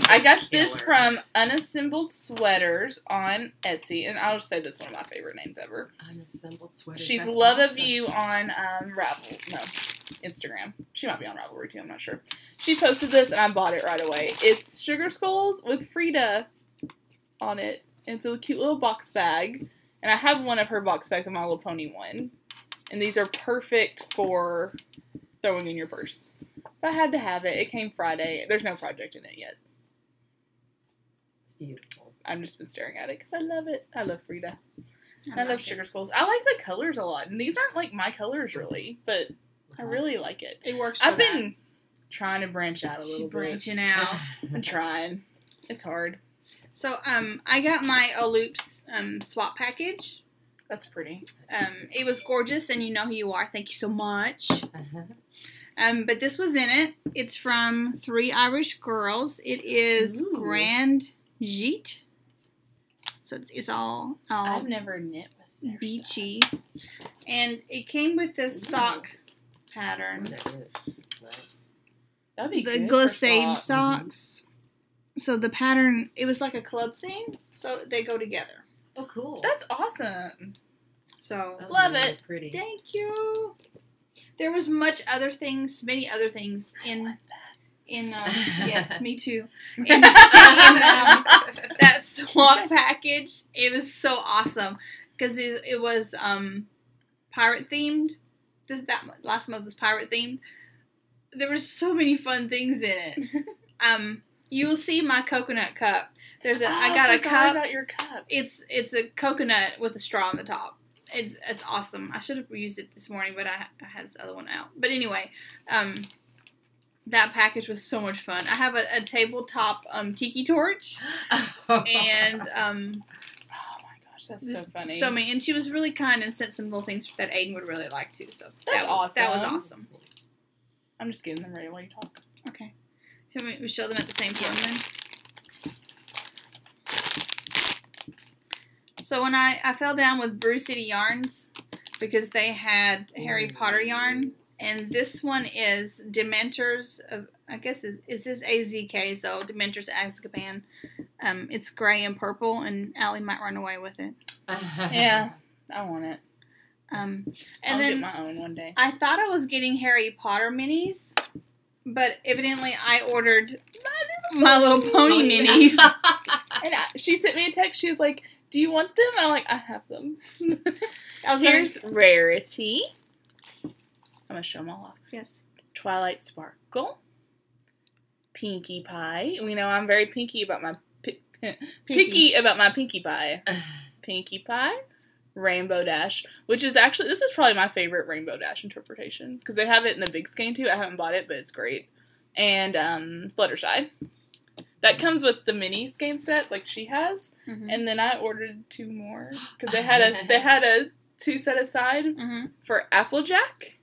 I got this from Unassembled Sweaters on Etsy, and I'll just say that's one of my favorite names ever. Unassembled Sweaters. She's That's Love awesome. of You on Instagram. She might be on Ravelry too, I'm not sure. She posted this, and I bought it right away. It's Sugar Skulls with Frida on it. It's a cute little box bag, and I have one of her box bags, a My Little Pony one. And these are perfect for throwing in your purse. But I had to have it. It came Friday. There's no project in it yet. It's beautiful. I've just been staring at it because I love it. I love Frida. I like love it. Sugar Skulls. I like the colors a lot. And these aren't like my colors really, but I really like it. It works for I've been trying to branch out a little bit. branching out. I'm trying. It's hard. So, I got my Loops swap package. That's pretty. It was gorgeous, and you know who you are. Thank you so much. Uh-huh. But this was in it. It's from 3 Irish Girls. It is Grand Jeet. So it's all I've never knit with their beachy. And it came with this sock pattern. That is. It's nice. That'd be The good for glissade socks. socks. So the pattern, it was like a club thing. So they go together. Oh, cool. That's awesome. So That'd love be really it. Pretty. thank you. There was many other things in yes, me too. In that swap package, it was so awesome because it was pirate themed. That last month was pirate themed. There were so many fun things in it. You'll see my coconut cup. I got a cup. About your cup. It's a coconut with a straw on the top. It's awesome. I should have used it this morning, but I had this other one out. But anyway, that package was so much fun. I have a tabletop tiki torch, and Oh my gosh, that's so funny. So many, and she was really kind and sent some little things that Aiden would really like too. So That's awesome. That was awesome. I'm just getting them ready while you talk. Okay, so we show them at the same time then. So when I fell down with Brew City yarns because they had Harry Potter yarn, and this one is Dementors of, I guess is this AZK, so Dementors Azkaban. It's gray and purple, and Allie might run away with it. Yeah, I want it. And I'll then get my own one day. I thought I was getting Harry Potter minis, but evidently I ordered My Little Pony minis. And she sent me a text. She was like, "Do you want them?" And I'm like, "I have them." Here's Rarity. I'm gonna show them all off. Yes. Twilight Sparkle. Pinkie Pie. We know I'm very picky about my picky about my Pinkie Pie. Pinkie Pie. Rainbow Dash, which is actually, this is probably my favorite Rainbow Dash interpretation because they have it in the big skein too. I haven't bought it, but it's great. And Fluttershy. That comes with the mini skein set like she has. Mm-hmm. And then I ordered 2 more because they had a 2 set aside for Applejack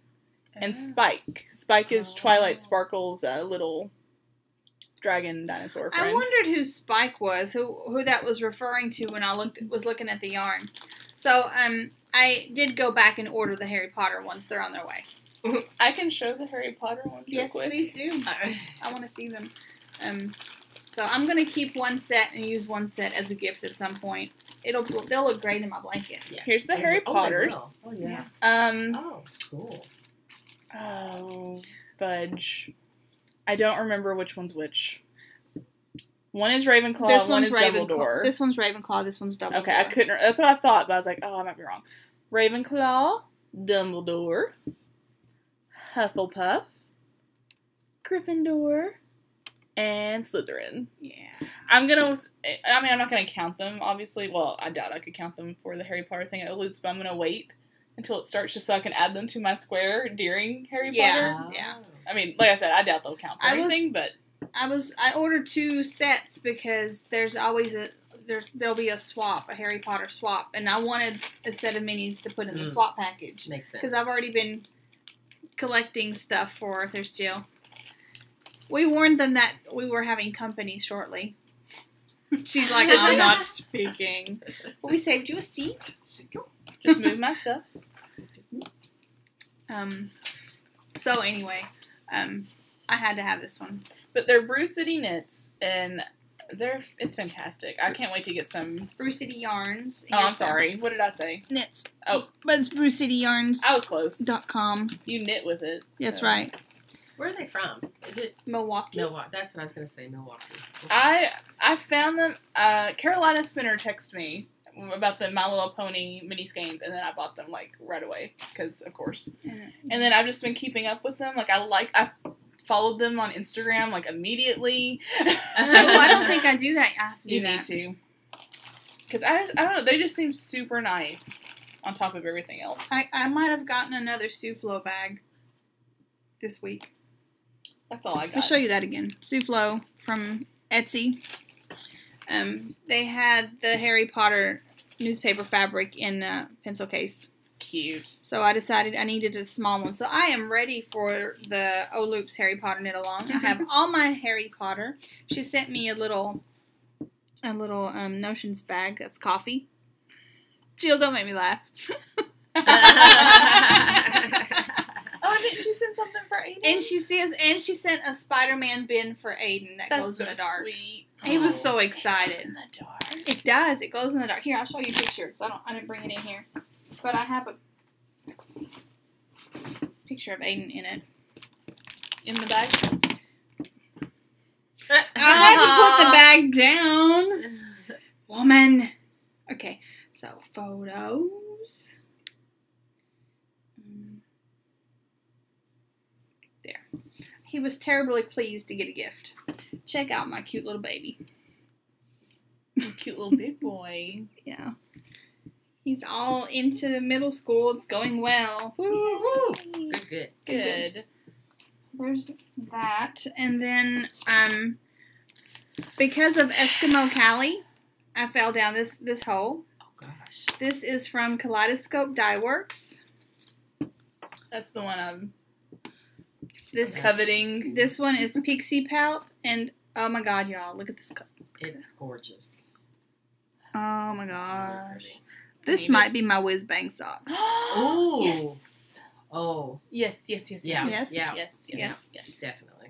and Spike. Spike is Twilight Sparkle's little dragon dinosaur friend. I wondered who Spike was, who that was referring to when I was looking at the yarn. So I did go back and order the Harry Potter ones. They're on their way. I can show the Harry Potter ones real Yes, quick. please do. I want to see them. So I'm gonna keep one set and use one set as a gift at some point. They'll look great in my blanket. Yes. Here's the Harry Potters. Oh, yeah. Oh, Cool. Oh, fudge. I don't remember which one's which. One is Ravenclaw, This one one's is Ravenclaw. Dumbledore. This one's Ravenclaw. This one's Dumbledore. Okay, I couldn't. That's what I thought, but I was like, oh, I might be wrong. Ravenclaw, Dumbledore, Hufflepuff, Gryffindor, and Slytherin. Yeah. I'm not gonna count them, obviously. Well, I doubt I could count them for the Harry Potter thing at Lutz, but I'm gonna wait until it starts just so I can add them to my square during Harry Potter. Yeah. I mean, like I said, I doubt they'll count for anything, but I ordered 2 sets because there's always there'll be a Harry Potter swap, and I wanted a set of minis to put in the swap package. Makes sense. Because I've already been collecting stuff for there's Jill. We warned them that we were having company shortly. She's like, I'm not speaking. But we saved you a seat. just move my stuff. So anyway, I had to have this one. But they're Brew City knits, and it's fantastic. I can't wait to get some Brew City Yarns. Oh, I'm sorry. What did I say? Knits. Oh. But it's brewcityyarns.com. I was close. You knit with it. That's right. Where are they from? Is it Milwaukee? Milwaukee. That's what I was going to say, Milwaukee. I found them. Carolina Spinner texted me about the My Little Pony mini skeins, and then I bought them like right away because, of course. And then I've just been keeping up with them. Like I followed them on Instagram like immediately. I don't think I do that. I have to do you that. need to. Because I don't know. They just seem super nice on top of everything else. I might have gotten another Soufflo bag this week. That's all I got. I'll show you that again. Soufflo from Etsy. They had the Harry Potter newspaper fabric in a pencil case. Cute. So I decided I needed a small one. So I am ready for the Loops Harry Potter knit along. I have all my Harry Potter. She sent me a little Notions bag. That's coffee. Jill, don't make me laugh. Oh, didn't she send something for Aiden? And she sent a Spider-Man bin for Aiden that That's glows so in the dark. Sweet. He was so excited. It glows in the dark. It does. It glows in the dark. Here, I'll show you pictures. I didn't bring it in here, but I have a picture of Aiden in it. In the bag. I had to put the bag down, woman. Okay, so photos. There. He was terribly pleased to get a gift. Check out my cute little baby. Cute little big boy. Yeah. He's all into middle school. It's going well. Woo! Good. So there's that. And then, because of Eskimo Callie, I fell down this hole. Oh, gosh. This is from Kaleidoscope Dye Works. That's the one I'm This coveting. This one is Pixie Pelt, and oh my god, y'all, look at this. It's gorgeous. Oh my gosh. This might be my whiz bang socks. Ooh. Yes. Oh. Yes. Yes. Definitely.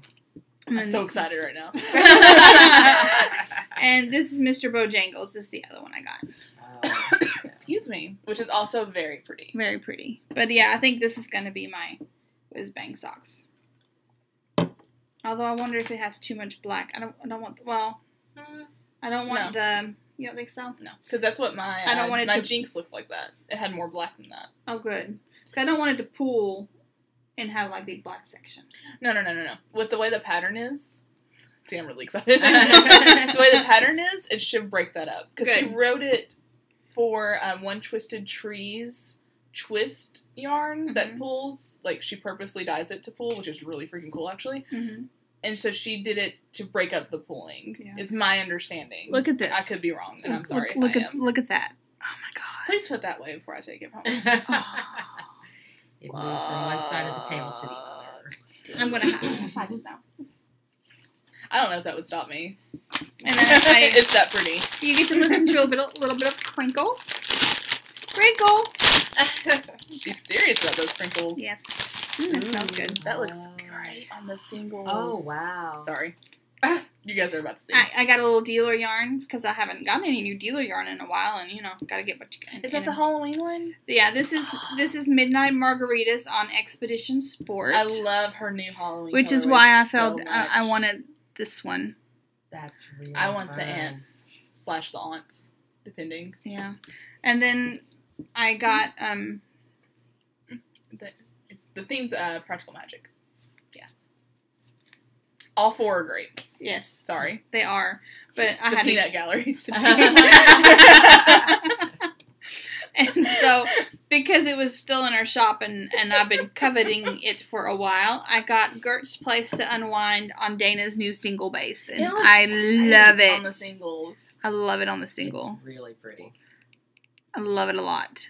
I'm so excited right now. And this is Mr. Bojangles. This is the other one I got. Excuse me. Which is also very pretty. Very pretty. But yeah, I think this is going to be my whiz bang socks. Although I wonder if it has too much black. I don't want, well, I don't want the, you don't think so? No. Because that's what my Jinx looked like that. It had more black than that. Oh, good. Because I don't want it to pool and have like big black section. No. With the way the pattern is, see, I'm really excited. The way the pattern is, it should break that up. Because she wrote it for One Twisted Trees twist yarn that pulls. Like, she purposely dyes it to pull, which is really freaking cool, actually. Mm-hmm. And so she did it to break up the pulling, is my understanding. Look at this. I could be wrong, and I'm sorry Look if I am. Look at that. Oh, my God. Please put that away before I take it home. It moves from one side of the table to the other. I'm going to hide it now. I don't know if that would stop me. And then it's that pretty. You get to listen to a little bit of crinkle. Crinkle! She's serious about those crinkles. Yes. That smells good. That looks great on the singles. Oh, wow. Sorry. You guys are about to see. I got a little dealer yarn because I haven't gotten any new dealer yarn in a while, and gotta get what you can. Is that the Halloween one? Yeah, this is Midnight Margaritas on Expedition Sport. I love her new Halloween. Which is why I felt I wanted this one. That's really I want fun. the ants / the aunts, depending. Yeah. And then I got The theme's practical magic. Yeah. All 4 are great. yes, Sorry. they are. But I The had peanut galleries today. And so, because it was still in our shop and I've been coveting it for a while, I got Gert's Place to Unwind on Dana's new single base. And It looks I love great it. on the singles. I love it on the single. It's really pretty. I love it a lot.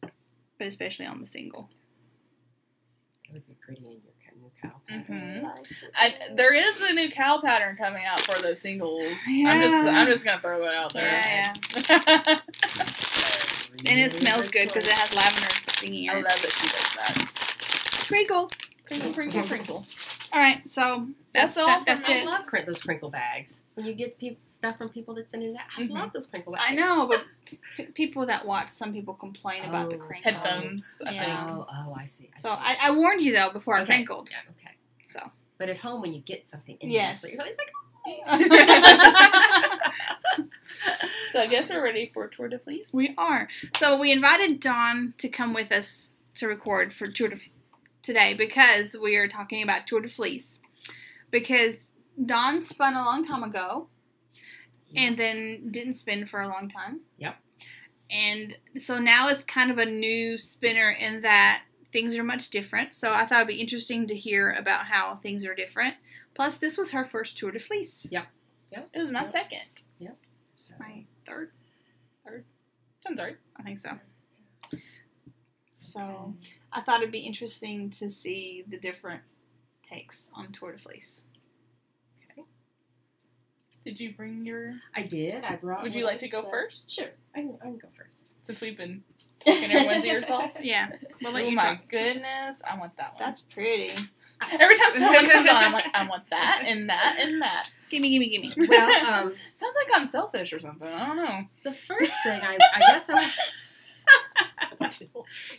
But especially on the single. It would be pretty in your new cow Mhm. pattern. There is a new cow pattern coming out for those singles. Yeah. I'm just gonna throw it out there. Yeah. Really And it smells good because it choice. has lavender thingy in I it. love that she does that. Crinkle. Crinkle, crinkle, crinkle. All right, so That's all That's from I it. love those crinkle bags. When you get stuff from people that's into that, I Mhm. love those crinkle bags. I know, but people that watch, some people complain about the Oh. crinkle. Headphones, I Yeah. think. Oh, I see. So I warned you though before I Okay. crinkled. Yeah, okay. So But at home, when you get something in Yes. there, it's like, So I guess we're ready for Tour de Fleece. we are. So we invited Dawn to come with us to record for today because we are talking about Tour de Fleece. Because Dawn spun a long time ago and then didn't spin for a long time. Yep. And so now it's kind of a new spinner in that things are much different. So I thought it'd be interesting to hear about how things are different. Plus, this was her first Tour de Fleece. Yep. It was my second. It's my third. Sounds right. I think so. So I thought it'd be interesting to see the different takes on Tour de Fleece. Did you bring your... I did. I brought. Would you like to go first? Sure. I can go first. Since we've been talking everyone's ears off. Yeah, we'll let Oh you my talk. goodness. I want that one. That's pretty. Every time someone comes on, I'm like, I want that and that and that. Gimme. Well, Sounds like I'm selfish or something. I don't know. the first thing I guess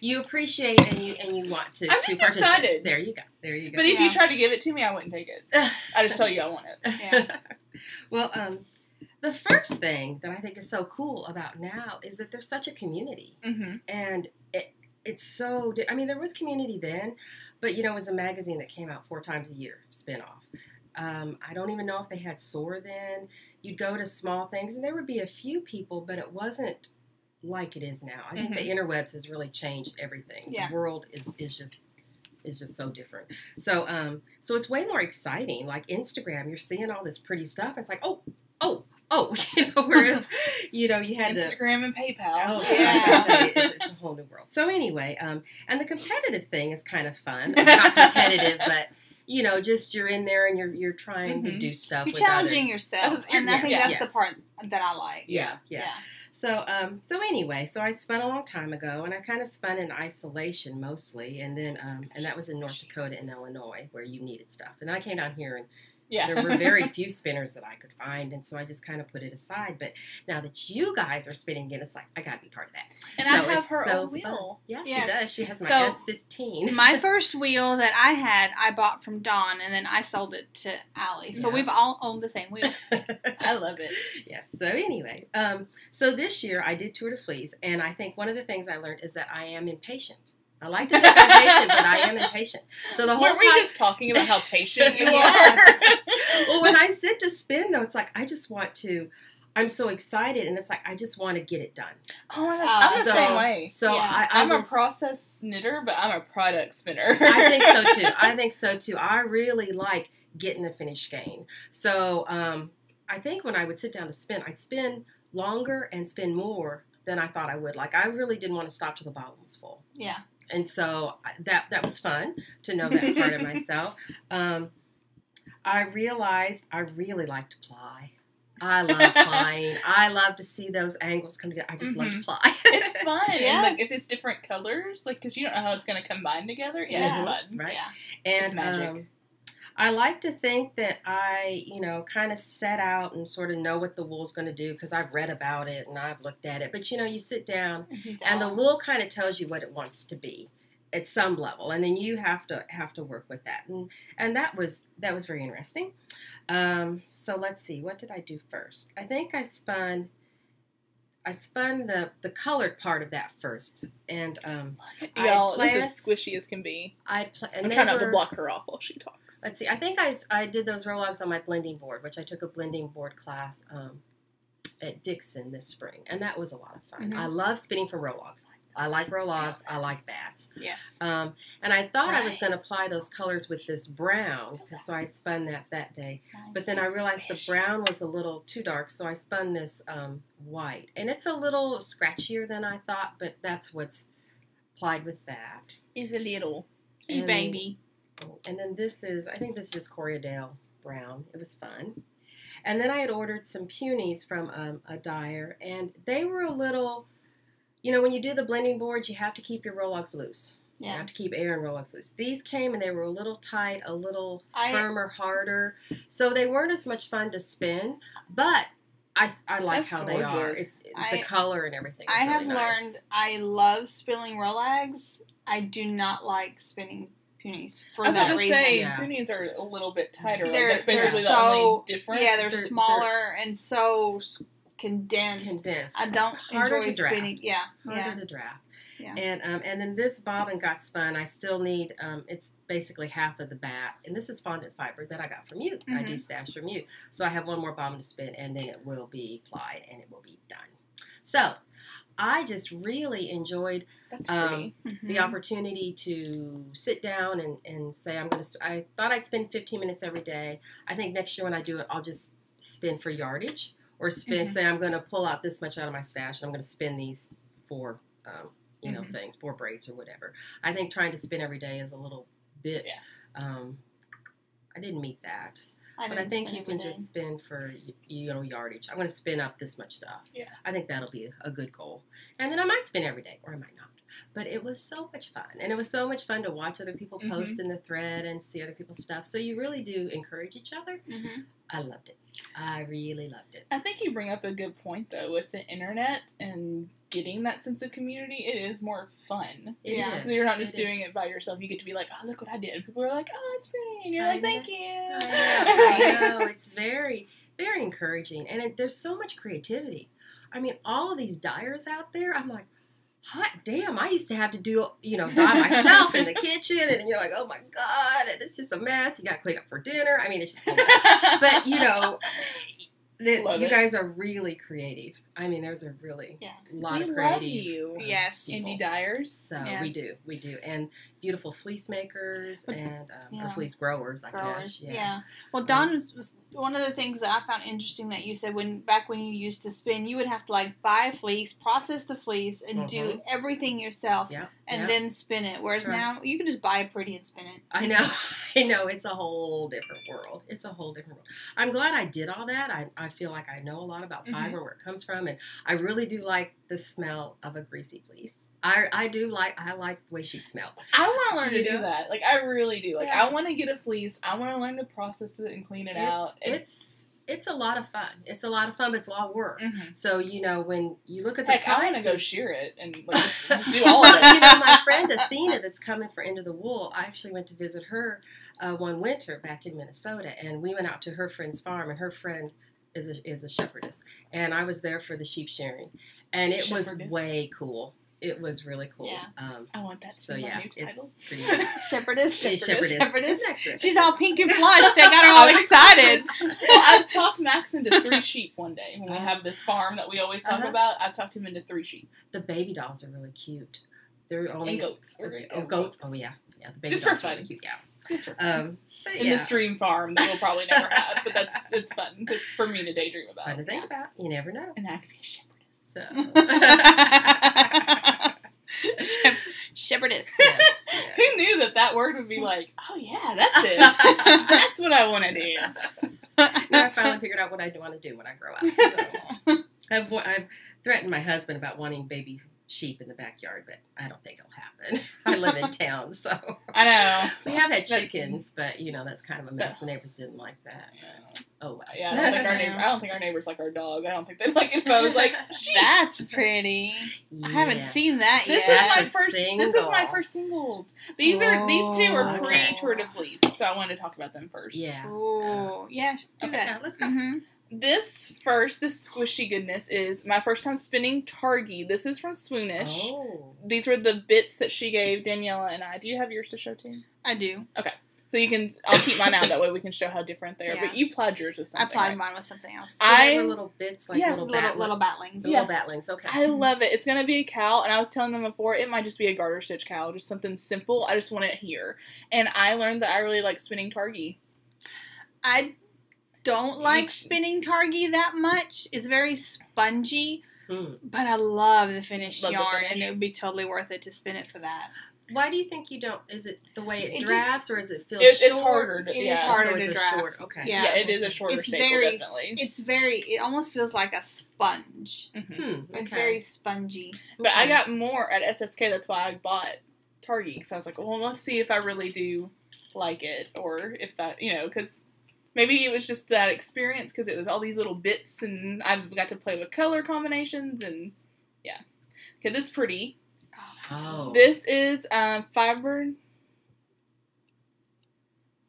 you appreciate and you want to. I'm to just participate. excited. There you go. But if Yeah. you tried to give it to me, I wouldn't take it. I just tell you I want it. Yeah. Well, the first thing that I think is so cool about now is that there's such a community, Mm-hmm. and it's so. I mean, there was community then, but it was a magazine that came out 4 times a year, spinoff. I don't even know if they had SOAR then. You'd go to small things, and there would be a few people, but it wasn't like it is now. I think the interwebs has really changed everything. Yeah. The world is just so different. So so it's way more exciting. Like Instagram, you're seeing all this pretty stuff. It's like, oh, whereas, you had to. Instagram and PayPal. Oh, Yeah. it's a whole new world. So anyway, and the competitive thing is kind of fun. Not competitive, but just you're in there and you're trying to do stuff. You're with challenging other, yourself, and I think Yes, that's the yes. part that I like. Yeah. So anyway, so I spun a long time ago, and I kind of spun in isolation mostly, and then and that was in North Dakota and Illinois where you needed stuff, and then I came down here and. Yeah. There were very few spinners that I could find, and so I just kind of put it aside. But now that you guys are spinning again, it's like, I got to be part of that. And So I have it's her so own wheel. Yeah, Yes. she does. She has my So, S15. My first wheel that I had, I bought from Dawn, and then I sold it to Allie. So Yeah. we've all owned the same wheel. I love it. Yes. So anyway, so this year I did Tour de Fleece, and I think one of the things I learned is that I am impatient. I like to think I'm patient, but I am impatient. So the whole Weren't we time, just talking about how patient you Yes. are? well, when I sit to spin, though, it's like I just want to. I'm so excited, and it's like I just want to get it done. Oh, I'm the So- same way. So Yeah. I'm a was- process knitter, but I'm a product spinner. I think so too. I really like getting the finished skein. So I think when I would sit down to spin, I'd spin longer and spin more than I thought I would. Like I really didn't want to stop till the bottle was full. Yeah. And so that was fun to know that part of myself. I realized I really like to ply. I love plying. I love to see those angles come together. I just love to ply. It's fun. And Yes. like, if it's different colors, like, because you don't know how it's going to combine together. Yeah, Yes. it's fun. Right? Yeah. And It's magic. I like to think that I, kind of set out and sort of know what the wool's going to do because I've read about it and I've looked at it. But, you sit down and the wool kind of tells you what it wants to be. at some level, and then you have to work with that, and that was very interesting. So let's see, what did I do first? I think I spun the colored part of that first, and y'all, this is squishy as can be. I'm trying not to block her off while she talks. Let's see, I think I did those roll-logs on my blending board, which I took a blending board class at Dixon this spring, and that was a lot of fun. I love spinning from roll-logs. I like roll-logs. I like bats. Yes. And I thought I was going to apply those colors with this brown, so I spun that day. Nice. But then I realized the brown was a little too dark, so I spun this white. And it's a little scratchier than I thought, but that's what's applied with that. It's a little. And, baby. And then I think this is just Corriedale brown. It was fun. And then I had ordered some peonies from a dyer, and they were a little... You know, when you do the blending boards, you have to keep your roll-logs loose. Yeah. You have to keep air and roll-logs loose. These came and they were a little tight, a little firmer, harder. So they weren't as much fun to spin, but I like how gorgeous. They are. It's the color and everything. I have learned I love spinning roll-logs. I do not like spinning peonies for that reason. Peonies are a little bit tighter. That's basically the only difference. Yeah, they're smaller and so... Condensed. I don't enjoy spinning. Harder to draft. Yeah. And then this bobbin got spun. I still need. It's basically half of the bat, and this is fondant fiber that I got from you. I do stash from you, so I have one more bobbin to spin, and then it will be plied and it will be done. So I just really enjoyed the opportunity to sit down and say I thought I'd spend 15 minutes every day. I think next year when I do it, I'll just spin for yardage. Or say I'm going to pull out this much out of my stash and I'm going to spin these 4, things, 4 braids or whatever. I think trying to spin every day is a little bit. I didn't meet that, but I think you can just spin for yardage. I'm going to spin up this much stuff. Yeah, I think that'll be a good goal, and then I might spin every day or I might not. But it was so much fun, and it was so much fun to watch other people post in the thread and see other people's stuff. So you really do encourage each other. I loved it. I really loved it. I think you bring up a good point, though, with the internet and getting that sense of community. It is more fun. Because you're not just doing it by yourself. You get to be like, oh, look what I did. And people are like, oh, it's pretty. And you're like, thank you. I know. It's very, very encouraging. And there's so much creativity. I mean, all of these dyers out there, I'm like, hot damn, I used to have to do, by myself in the kitchen, and you're like, oh my God, and it's just a mess. You got to clean up for dinner. I mean, it's just a mess. But, you guys are really creative. I mean, there's a really lot of creative. Love you. Yes. Indie dyers. So we do. And beautiful fleece makers and or fleece growers, I guess. Yeah. Well, Dawn was one of the things that I found interesting that you said back when you used to spin, you would have to buy a fleece, process the fleece, and do everything yourself, and then spin it. Whereas now you can just buy a pretty and spin it. I know. It's a whole different world. I'm glad I did all that. I feel like I know a lot about fiber, where it comes from, and I really do like the smell of a greasy fleece. I like the way she smells. I want to learn to do that. I really do. I want to get a fleece. I want to learn to process it and clean it out. It's a lot of fun. It's a lot of fun, but it's a lot of work. So, when you look at the price, I want to go shear it and just do all of it. My friend Athena that's coming for End of the Wool, I actually went to visit her one winter back in Minnesota, and we went out to her friend's farm, and her friend is a shepherdess, and I was there for the sheep shearing, and it was way cool. It was really cool. Yeah. I want that to be my new title. Shepherdess. Shepherdess. She's all pink and flushed. They got her all excited. Well, I've talked Max into 3 sheep one day. When we have this farm that we always talk about, I've talked him into 3 sheep. The baby dolls are really cute. They're only... And goats. Goats. Oh, yeah. Yeah, the baby dolls are fun. Really cute. Yeah. Just for fun. In the stream farm that we'll probably never have, but it's fun for me to daydream about. Fun to think about. You never know. And I could be a shepherdess. Shepherdess. Yes. Who knew that word would be like, oh yeah, that's it. That's what I want to do. Now I finally figured out what I want to do when I grow up. So, I've threatened my husband about wanting baby sheep in the backyard, but I don't think it'll happen. I live in town, so I know we have had chickens, but that's kind of a mess. The neighbors didn't like that. Oh, wow. Yeah, I don't think our neighbors like our dog. I don't think they'd like it if I was like, sheep. That's pretty. Yeah. I haven't seen that This yet. is my first singles. These two are okay. pre-Tour de Fleece, so I wanted to talk about them first. Yeah. Ooh, yeah, do Okay, that. now let's go. Mm-hmm. This squishy goodness is my first time spinning Targhee. This is from Swoonish. Oh. These were the bits that she gave Daniela and I. Do you have yours to show too? I do. Okay. So I'll keep mine out, that way we can show how different they are. Yeah. But you plied yours with something. I plied right? mine with something else. So they were little bits, like little batlings. Little batlings, okay. I love it. It's going to be a cowl, and I was telling them before, it might just be a garter stitch cowl, just something simple. I just want it here. And I learned that I really like spinning Targhee. I don't like spinning Targhee that much. It's very spongy, but I love the finished yarn, and it would be totally worth it to spin it for that. Why do you think you don't? Is it the way it drafts, or is it feel short? It's harder. It is harder to draft. Short, okay. Yeah, it is a shorter staple, definitely. It almost feels like a sponge. Mm-hmm. It's very spongy. But I got more at SSK. That's why I bought Targhee, because I was like, well, let's see if I really do like it, or if I, because maybe it was just that experience, because it was all these little bits, and I got to play with color combinations, and yeah. Okay, this is pretty. Oh. This is fiber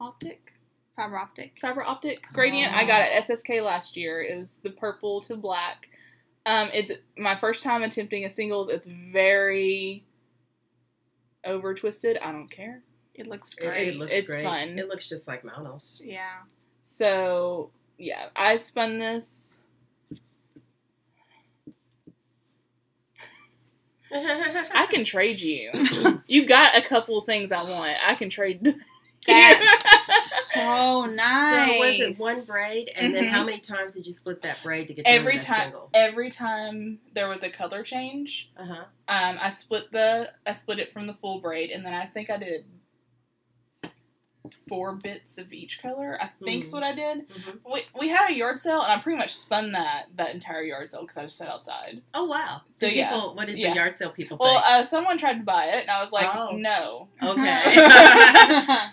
optic gradient. I got at SSK last year. It was the purple to black. It's my first time attempting a singles. It's very over twisted. I don't care. It looks great. It looks it's great. fun. It looks just like Manos. Yeah. So yeah, I spun this. I can trade you. You got a couple of things I want. I can trade. That's so nice. So was it one braid, and then how many times did you split that braid to get every that time? single? Every time there was a color change, I split it from the full braid, and then I think I did 4 bits of each color. I think is what I did. We had a yard sale, and I pretty much spun that entire yard sale because I just sat outside. Oh wow! So what did the yard sale people think? Well, someone tried to buy it, and I was like, no. Okay.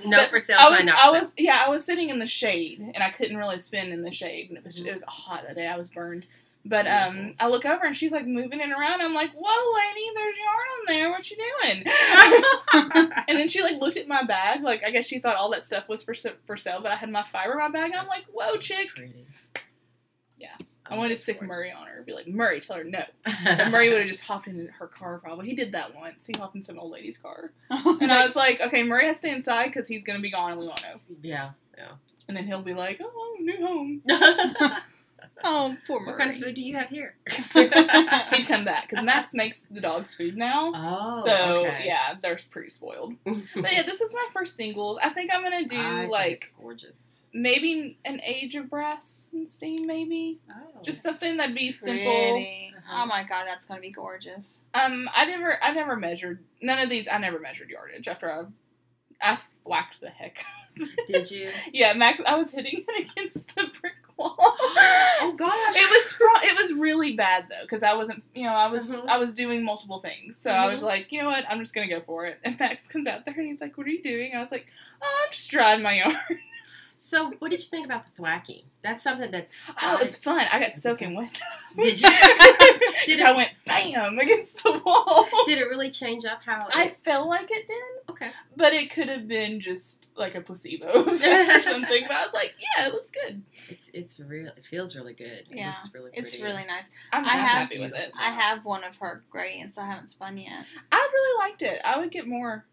No for sale. I was sitting in the shade, and I couldn't really spin in the shade, and it was hot that day. I was burned. But I look over, and she's like moving it around. I'm like, whoa, lady, there's yarn on there. What you doing? And then she like looked at my bag. Like, I guess she thought all that stuff was for sale, but I had my fiber in my bag. And I'm like, whoa, chick. Pretty. Yeah. I wanted to sick Murray on her. Be like, Murray, tell her no. But Murray would have just hopped in her car probably. He did that once. He hopped in some old lady's car. And I was like, okay, Murray has to stay inside because he's going to be gone and we won't know. Yeah. And then he'll be like, oh, new home. Oh, poor Murray. What kind of food do you have here? He'd come back, because Max makes the dogs food now. Oh, so, okay. yeah, they're pretty spoiled. But yeah, this is my first singles. I think I'm going to do, it's gorgeous. Maybe an Age of Brass and Steam, maybe. Oh. Just something that'd be simple. Oh my god, that's going to be gorgeous. I never measured, none of these, I never measured yardage after I whacked the heck. Did you? Yeah, Max. I was hitting it against the brick wall. Oh gosh! It was really bad though, because I wasn't. I was doing multiple things, so I was like, you know what? I'm just gonna go for it. And Max comes out there and he's like, "What are you doing?" I was like, "Oh, I'm just drying my yarn." So, what did you think about the thwacking? That's something that's... Oh, it was fun. I got soaking wet. Did you? I went bam against the wall. Did it really change up how... I felt like it did. Okay. But it could have been just like a placebo or something. But I was like, yeah, it looks good. It's real. It feels really good. Yeah. It's really pretty. It's really nice. I'm happy with it. I have one of her gradients I haven't spun yet. I really liked it. I would get more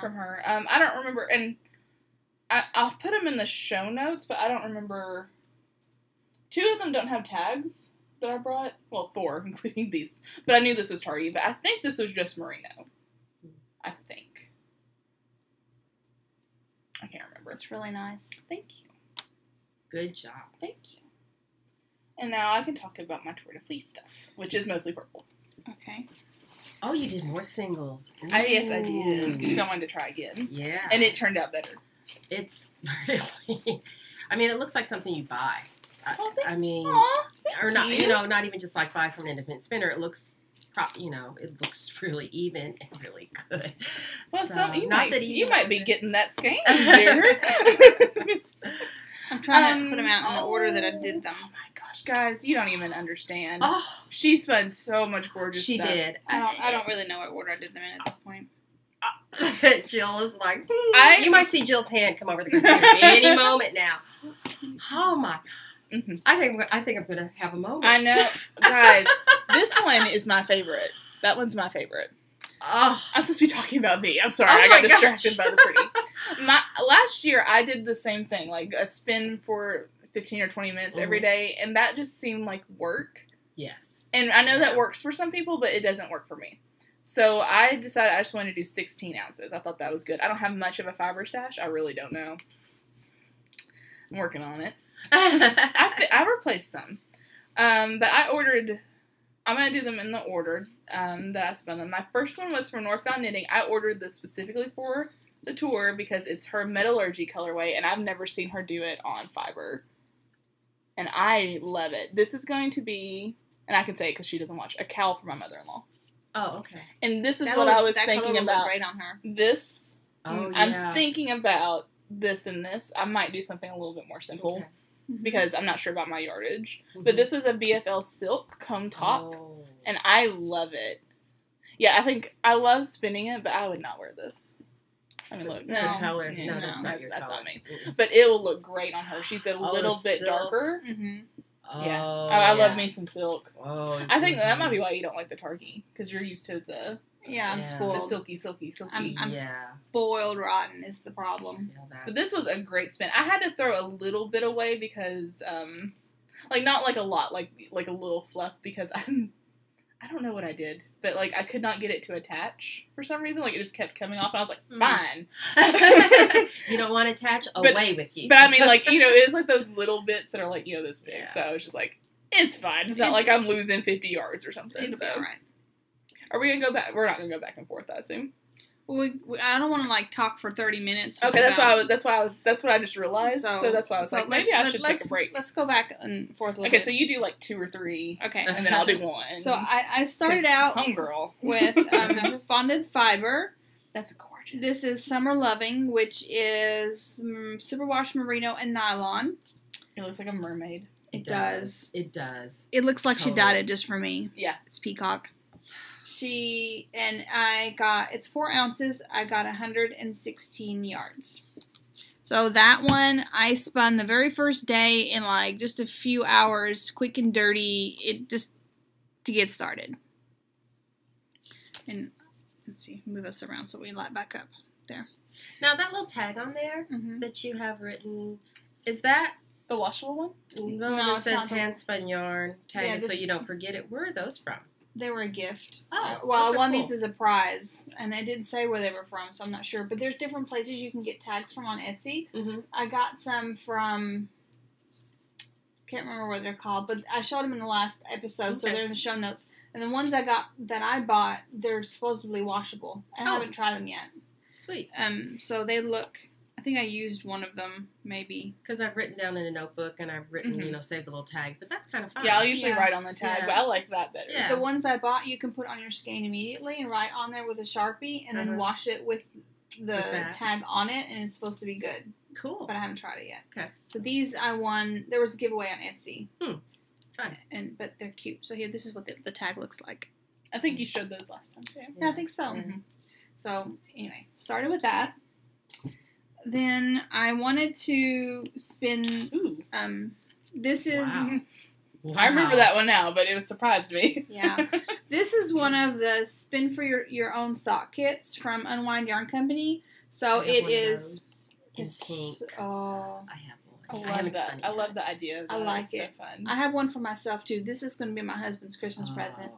from her. I don't remember... And I'll put them in the show notes, but I don't remember. 2 of them don't have tags that I brought. Well, 4, including these. But I knew this was Targhee, but I think this was just merino. I think. I can't remember. It's really nice. Thank you. Good job. Thank you. And now I can talk about my Tour de Fleece stuff, which is mostly purple. Okay. Oh, you did more singles. Yes, I did. So I wanted to try again. Yeah. And it turned out better. It's really... I mean, it looks like something you buy. I mean... or not, not even just like buy from an independent spinner. It looks... it looks really even and really good. Well, you might be getting that scam, dear. I'm trying to put them out in the order that I did them. Oh my gosh, guys, you don't even understand. Oh, She spun so much gorgeous she stuff. did. I don't really know what order I did them in at this point. Jill is like, you might see Jill's hand come over the computer any moment now. Oh my! Mm-hmm. I think I'm gonna have a moment. I know, guys. This one is my favorite. That one's my favorite. Oh, I'm supposed to be talking about me. I'm sorry, Oh I got my distracted gosh. by the pretty. Last year, I did the same thing, like a spin for 15 or 20 minutes every day, and that just seemed like work. yes. And I know that works for some people, but it doesn't work for me. So I decided I just wanted to do 16 ounces. I thought that was good. I don't have much of a fiber stash. I really don't know. I'm working on it. I replaced some. But I ordered... I'm going to do them in the order that I spun them. My first one was from Northbound Knitting. I ordered this specifically for the tour because it's her Metallurgy colorway, and I've never seen her do it on fiber. And I love it. This is going to be, and I can say it because she doesn't watch, a cowl for my mother-in-law. Oh, okay. And this is what I was thinking about. Look great on her. This, Oh, yeah. I'm thinking about this and this. I might do something a little bit more simple. Okay. Because I'm not sure about my yardage. Mm-hmm. But this is a BFL silk comb top, and I love it. Yeah, I love spinning it, but I would not wear this. I mean, look. No, the color. Yeah, No, that's not your that's color. not me. But it will look great on her. She's a little bit silk. darker. Mm-hmm. Oh, Yeah. I love me some silk. Oh, I think that might be why you don't like the Targhee, because you're used to the Yeah, I'm Yeah. spoiled. silky. I'm yeah. spoiled rotten is the problem. But this was a great spin. I had to throw a little bit away because, like, not like a lot, like a little fluff, because I don't know what I did, but, like, I could not get it to attach for some reason. Like, it just kept coming off, and I was like, fine. You don't want to attach away with you. But, I mean, like, it's like those little bits that are, like, this big. Yeah. So I was just like, it's fine. It's not like I'm losing 50 yards or something. It'll be alright. Are we going to go back? We're not going to go back and forth, I assume. Well, I don't want to like talk for 30 minutes. Okay, that's what I just realized. So that's why I was like, maybe I should take a break. Let's go back and forth a little Okay, bit. so you do like 2 or 3. Okay. And then I'll do 1. So I started out homegirl with fondant fiber. That's gorgeous. This is Summer Loving, which is superwash merino and nylon. It looks like a mermaid. It does. It does. It looks like she dyed it just for me. Yeah. It's peacock. It's 4 ounces. I got 116 yards. So that one I spun the very first day in like just a few hours, quick and dirty, it just to get started. And let's see, move us around so we light back up there. Now that little tag on there that you have written, is that the washable one? No, it it's says not hand spun yarn tag, Yeah, so you don't forget it. Where are those from? They were a gift. Oh, well, those are one cool. of these is a prize, and I didn't say where they were from, so I'm not sure. But there's different places you can get tags from on Etsy. Mm-hmm. I got some from, can't remember what they're called, but I showed them in the last episode, so Okay. they're in the show notes. And the ones I bought, they're supposedly washable. I haven't tried them yet. Sweet. So they look. I think I used one of them, maybe. Because I've written down in a notebook and I've written, saved the little tags, but that's kind of fun. Yeah, I'll usually write on the tag, Yeah. but I like that better. Yeah. The ones I bought, you can put on your skein immediately and write on there with a Sharpie, and then wash it with the tag on it, and it's supposed to be good. Cool. But I haven't tried it yet. Okay. So these I won. There was a giveaway on Etsy. Fun. But they're cute. So here, this is what the tag looks like. I think you showed those last time, too. Yeah, I think so. Mm-hmm. So anyway, started with that. Then I wanted to spin. This is. Wow. I remember that one now, but it surprised me. Yeah. This is one of the spin for your own sock kits from Unwind Yarn Company. So it is. It's pink. Oh. I have I one. love that. I love the idea of that. I like it's it. So fun. I have one for myself too. This is going to be my husband's Christmas present.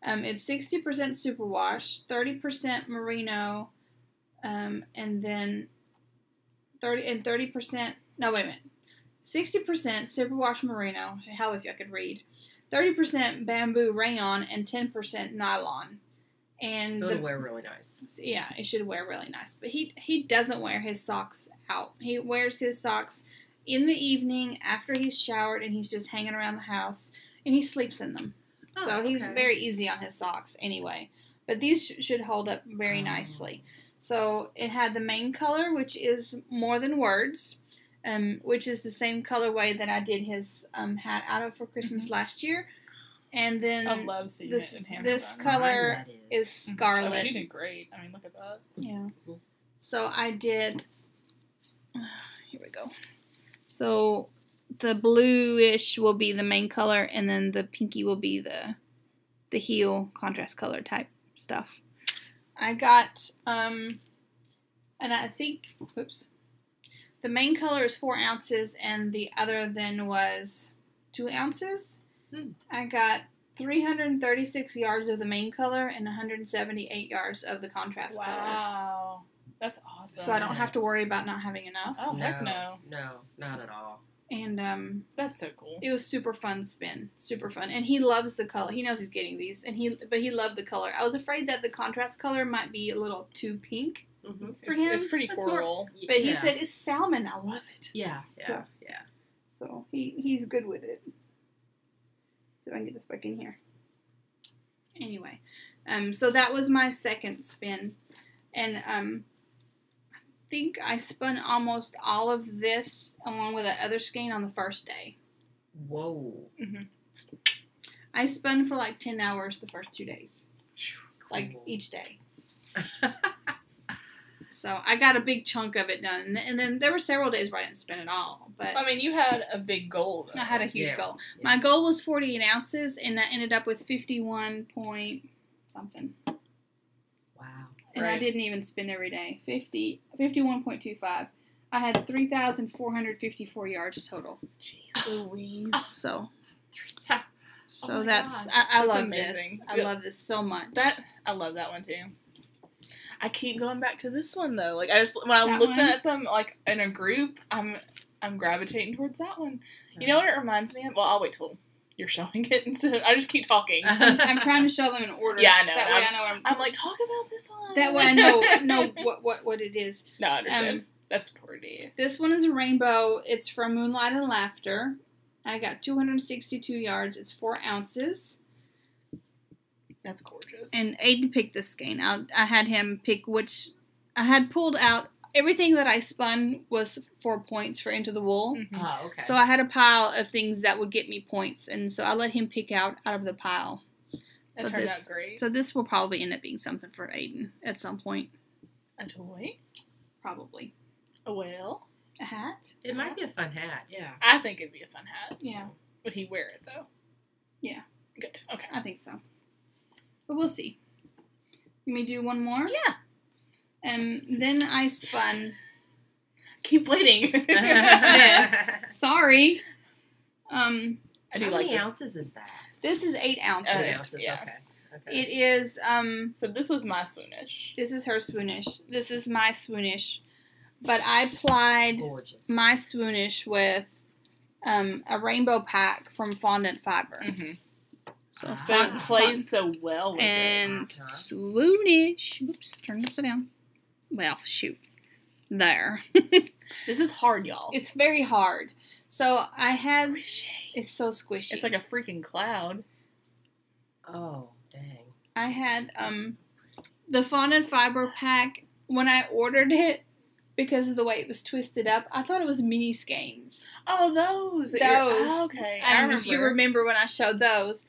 It's 60% superwash, 30% merino, and then 30%. No, wait a minute. 60% superwash merino. Hell, if I could read. 30% bamboo rayon and 10% nylon. And So it'll wear really nice. yeah, it should wear really nice. But he doesn't wear his socks out. He wears his socks in the evening after he's showered and he's just hanging around the house and he sleeps in them. So he's very easy on his socks anyway. But these should hold up very nicely. So it had the main color, which is More Than Words. which is the same colorway that I did his hat out of for Christmas last year. And then I love seeing this it in this Hamilton. color is Oh, scarlet. she did great. I mean, look at that. Yeah. So I did. Here we go. So the bluish will be the main color, and then the pinky will be the heel contrast color type stuff. I got and I think the main color is 4 ounces, and the other then was 2 ounces. I got 336 yards of the main color and 178 yards of the contrast color. Wow. That's awesome. So I don't have to worry about not having enough. Oh, heck no. No, not at all. And that's so cool. It was super fun spin. Super fun. And he loves the color. He knows he's getting these. But he loved the color. I was afraid that the contrast color might be a little too pink for him. It's pretty coral. But he said, it's salmon. I love it. Yeah. So he's good with it. So I can get this back in here. Anyway, so that was my second spin, and I think I spun almost all of this along with that other skein on the first day. Whoa! I spun for like 10 hours the first 2 days, like Cool. each day. So I got a big chunk of it done, and then there were several days where I didn't spin at all. But I mean, you had a big goal, though. I had a huge goal. Yeah. My goal was 48 ounces, and I ended up with 51 point something. Wow. And I didn't even spin every day. 51.25. I had 3,454 yards total. Jeez Louise. So Oh my that's gosh. I That's love amazing. this. I love this so much. I love that one too. I keep going back to this one though. Like when I That look one? at them like in a group, I'm gravitating towards that one. You know what it reminds me of? Well, I'll wait till you're showing it instead. I just keep talking. I'm trying to show them in order. Yeah, I know. That way I know. I'm like, talk about this one. That way I know what it is. No, I understand. That's pretty. This one is a rainbow. It's from Moonlight and Laughter. I got 262 yards. It's 4 ounces. That's gorgeous. And Aiden picked this skein. I had him pick which. I had pulled out everything that I spun was 4 points for Into the Wool. Mm-hmm. Oh, okay. So I had a pile of things that would get me points, and so I let him pick out of the pile. That turned out great. So this will probably end up being something for Aiden at some point. A toy? Probably. A whale? A hat? It might be a fun hat. Yeah. I think it'd be a fun hat. Yeah. Would he wear it though? Yeah. Good. Okay. I think so. But we'll see. Let me do one more? Yeah. Then I spun. Keep waiting. Yes. Sorry. I do How like many it. ounces is that? This is 8 ounces. 8 Yes, ounces. yeah. Okay. It is, So this was my swoonish. this is her swoonish. This is my swoonish. But I applied Gorgeous. my swoonish with a rainbow pack from Fondant Fiber. Mm-hmm. So Ah. But fun, it plays so well with and Uh-huh. swoonish. Oops, turn it upside down. Well, shoot. There. it. This is hard, y'all. It's very hard. So I had, Squishy. it's so squishy. It's like a freaking cloud. Oh, dang. I had the Fondant Fiber pack. When I ordered it, because of the way it was twisted up, I thought it was mini skeins. Oh, those. Those. Oh, okay. I don't know if you remember when I showed those.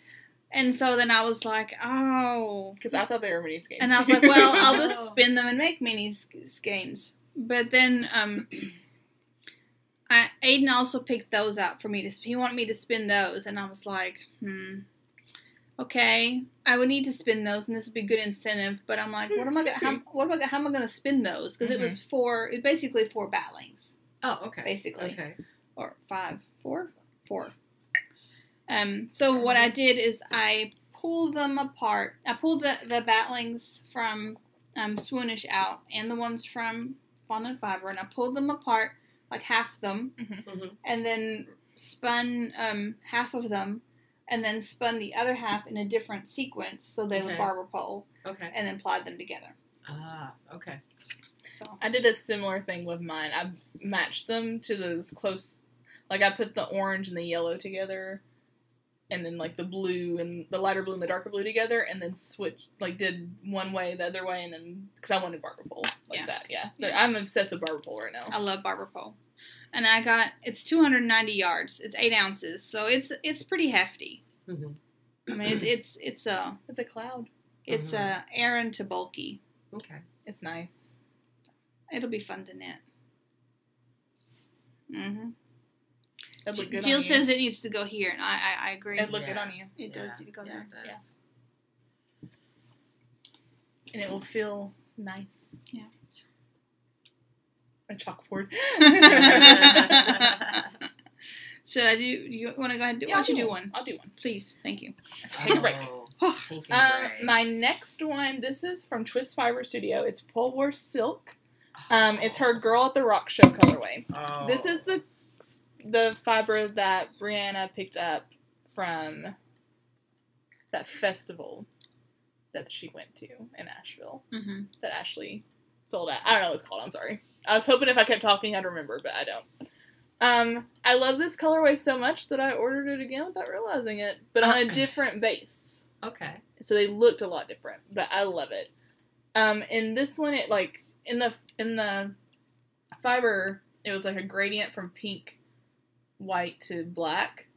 And so then I was like, oh. Because I thought they were mini skates. And I was like, well, I'll just spin them and make mini skeins. But then Aiden also picked those out for me to spin. He wanted me to spin those. And I was like, okay. I would need to spin those, and this would be good incentive. But I'm like, how am I going to spin those? Because it was basically 4 batlings. Oh, okay. Basically. Okay. Or 5. 4? 4. So what I did is I pulled them apart. I pulled the batlings from Swoonish out and the ones from Fondant Fiber, and I pulled them apart, like half them, Mm-hmm. and then spun half of them, and then spun the other half in a different sequence so they would barber pole, Okay. and then plied them together. Ah, okay. So I did a similar thing with mine. I matched them to those close, like I put the orange and the yellow together, and then like the blue and the lighter blue and the darker blue together, and then did one way, the other way, and then, because I wanted barber pole like that, yeah. I'm obsessed with barber pole right now. I love barber pole. and it's 290 yards. It's 8 ounces, so it's pretty hefty. Mm-hmm. I mean, it's a cloud. It's Aran to bulky. Okay. It's nice. It'll be fun to knit. Mm-hmm. It'll look good Jill on you. says it needs to go here, and I agree. It'll look good on you. It does need to go there. It does. And it will feel nice. Yeah. A chalkboard. Should I do you want to go ahead and do? Why don't you do one? I'll do one. Please. Thank you. Take a break. Pink and gray. My next one, this is from Twist Fiber Studio. It's Pole War Silk. It's her Girl at the Rock Show colorway. Oh. This is the fiber that Brianna picked up from that festival that she went to in Asheville. Mm-hmm. That Ashley sold at. I don't know what it's called. I'm sorry. I was hoping if I kept talking I'd remember, but I don't. I love this colorway so much that I ordered it again without realizing it, but on a different base. Okay. So they looked a lot different, but I love it. In this one, it like in the fiber, it was like a gradient from pink, white to black,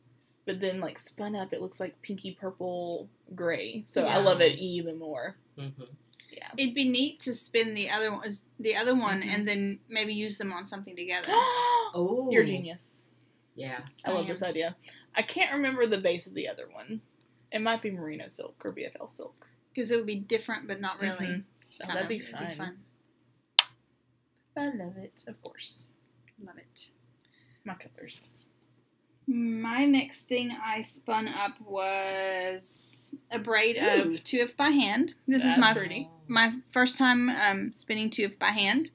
but then like spun up, it looks like pinky purple gray. So I love it even more. Mm-hmm. Yeah. It'd be neat to spin the other one, and then maybe use them on something together. Oh, You're a genius. Yeah. I love this idea. I can't remember the base of the other one. It might be merino silk or BFL silk. Because it would be different, but not really. Mm-hmm. That'd be fun. I love it, of course. Love it. My colors. My next thing I spun up was a braid of 2F by hand. This is my first time spinning 2F by hand.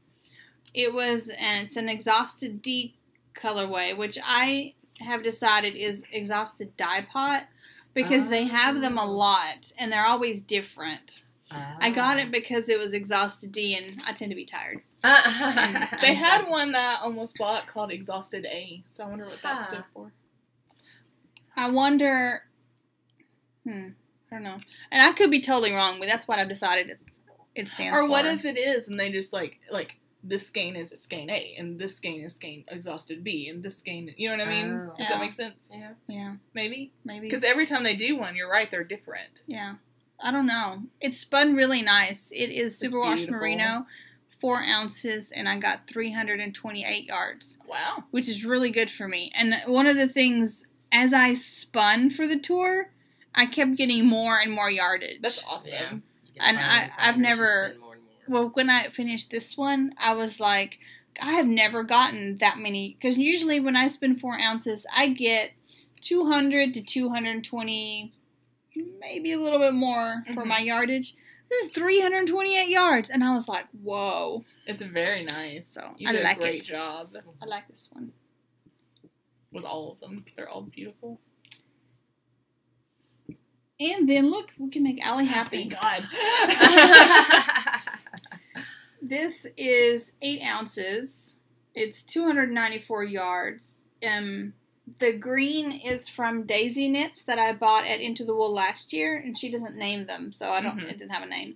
It's an exhausted D colorway, which I have decided is exhausted dye pot because they have them a lot and they're always different. I got it because it was exhausted D, and I tend to be tired. They had one that I almost bought called Exhausted A, so I wonder what that stood for. I wonder, I don't know. And I could be totally wrong, but that's what I've decided it stands for. Or what if it is, and they just like this skein is skein A, and this skein is skein Exhausted B, and this skein, you know what I mean? Does that make sense? Yeah. Maybe? Maybe. Because every time they do one, you're right, they're different. Yeah. I don't know. It's spun really nice. It is superwash merino, 4 ounces, and I got 328 yards. Wow. Which is really good for me. And one of the things, as I spun for the tour, I kept getting more and more yardage. That's awesome. Yeah. And I've never, well, when I finished this one, I was like, I have never gotten that many, because usually when I spin 4 ounces, I get 200 to 220, maybe a little bit more for my yardage. This is 328 yards, and I was like, whoa. It's very nice. So you I did like a great it. job. I like this one. With all of them. They're all beautiful. And then, look, we can make Allie happy. God. This is 8 ounces. It's 294 yards. The green is from Daisy Knits that I bought at Into the Wool last year, and she doesn't name them, so I don't. It didn't have a name.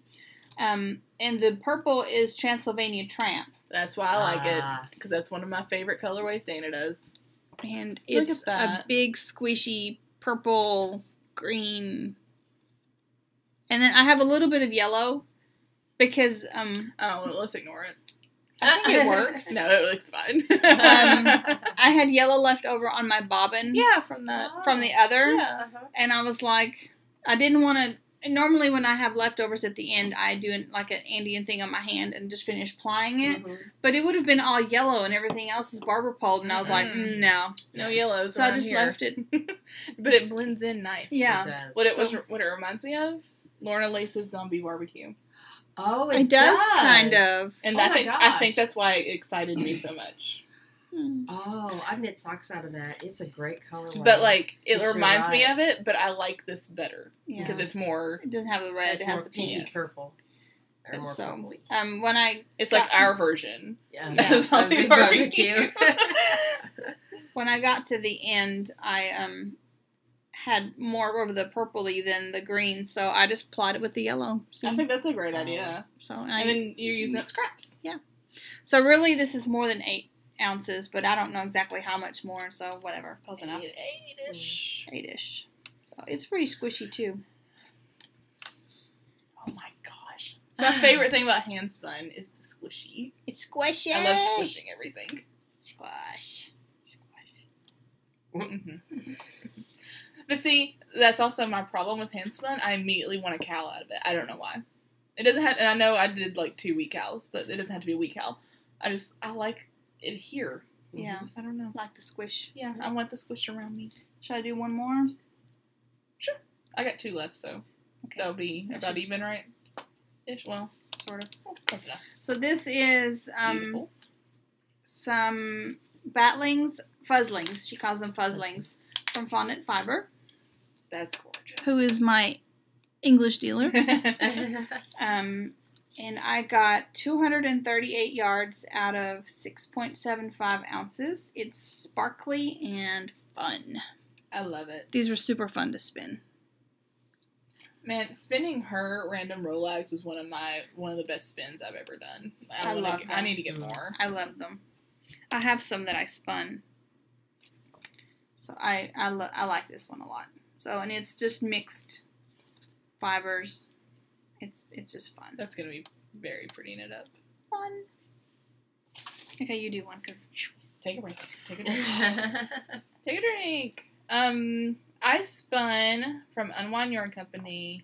And the purple is Transylvania Tramp. That's why I like it, because that's one of my favorite colorways Dana does. And it's a big squishy purple green. And then I have a little bit of yellow because oh, let's ignore it. I think it works. No, it looks fine. I had yellow left over on my bobbin. Yeah, from the other. Yeah. And I was like, I didn't want to. Normally, when I have leftovers at the end, I do like an Andean thing on my hand and just finish plying it. But it would have been all yellow and everything else is Barber pole, and I was like, no yellows. So I just left it. But it blends in nice. Yeah. It does. What it reminds me of, Lorna Lace's Zombie Barbecue. Oh, it does kind of. And I think that's why it excited me so much. Oh, I've knit socks out of that. It's a great color. But like, it reminds me of it, but I like this better because it's more. It doesn't have the red; it has the pink. Purple. Or more purpley. It's like our version. Yeah. Zombie barbecue. When I got to the end, I had more of the purpley than the green, so I just plied it with the yellow. See? I think that's a great idea. So and then you're using up scraps. Yeah. So really, this is more than 8 ounces, but I don't know exactly how much more, so whatever. Close enough. 8-ish. 8-ish. So it's pretty squishy, too. Oh my gosh. So my favorite thing about hand spun is the squishy. It's squishy. I love squishing everything. Squash. Mm-hmm. But see, that's also my problem with hand spun. I immediately want a cowl out of it. I don't know why. It doesn't have, and I know I did like 2 week cowls, but it doesn't have to be a week cowl. I like it here. Yeah. I don't know. Like the squish. Yeah, I want the squish around me. Should I do one more? Sure. I got 2 left, so that'll be about even, right? Ish. Well, sort of. Close enough. So this is Beautiful. some fuzzlings. She calls them fuzzlings from Fondant Fiber, That's gorgeous. who is my English dealer. And I got 238 yards out of 6.75 ounces. It's sparkly and fun. I love it. These were super fun to spin. Man, spinning her random Rolex was one of the best spins I've ever done. I love them. I need to get more. I love them. I have some that I spun. So I like this one a lot. So, and it's just mixed fibers. It's just fun. That's going to be very pretty knit up. Fun. Okay, you do one because Take a break. Take a drink. Take a drink. I spun from Unwind Yarn Company.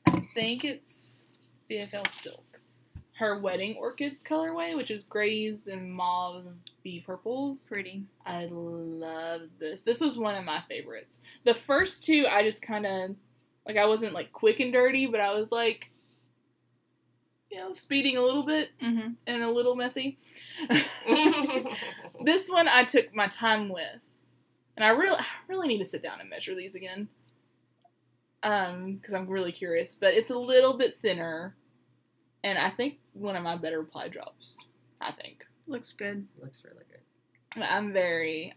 I think it's BFL Silk. Her Wedding Orchids colorway, which is grays and mauve bee purples. pretty. I love this. This was one of my favorites. The first 2, I just kind of, like, I wasn't, like, quick and dirty, but I was, like, speeding a little bit Mm-hmm. and a little messy. This one I took my time with. And I really need to sit down and measure these again. Because I'm really curious. But it's a little bit thinner. And I think one of my better ply drops. I think. Looks good. Looks really good. I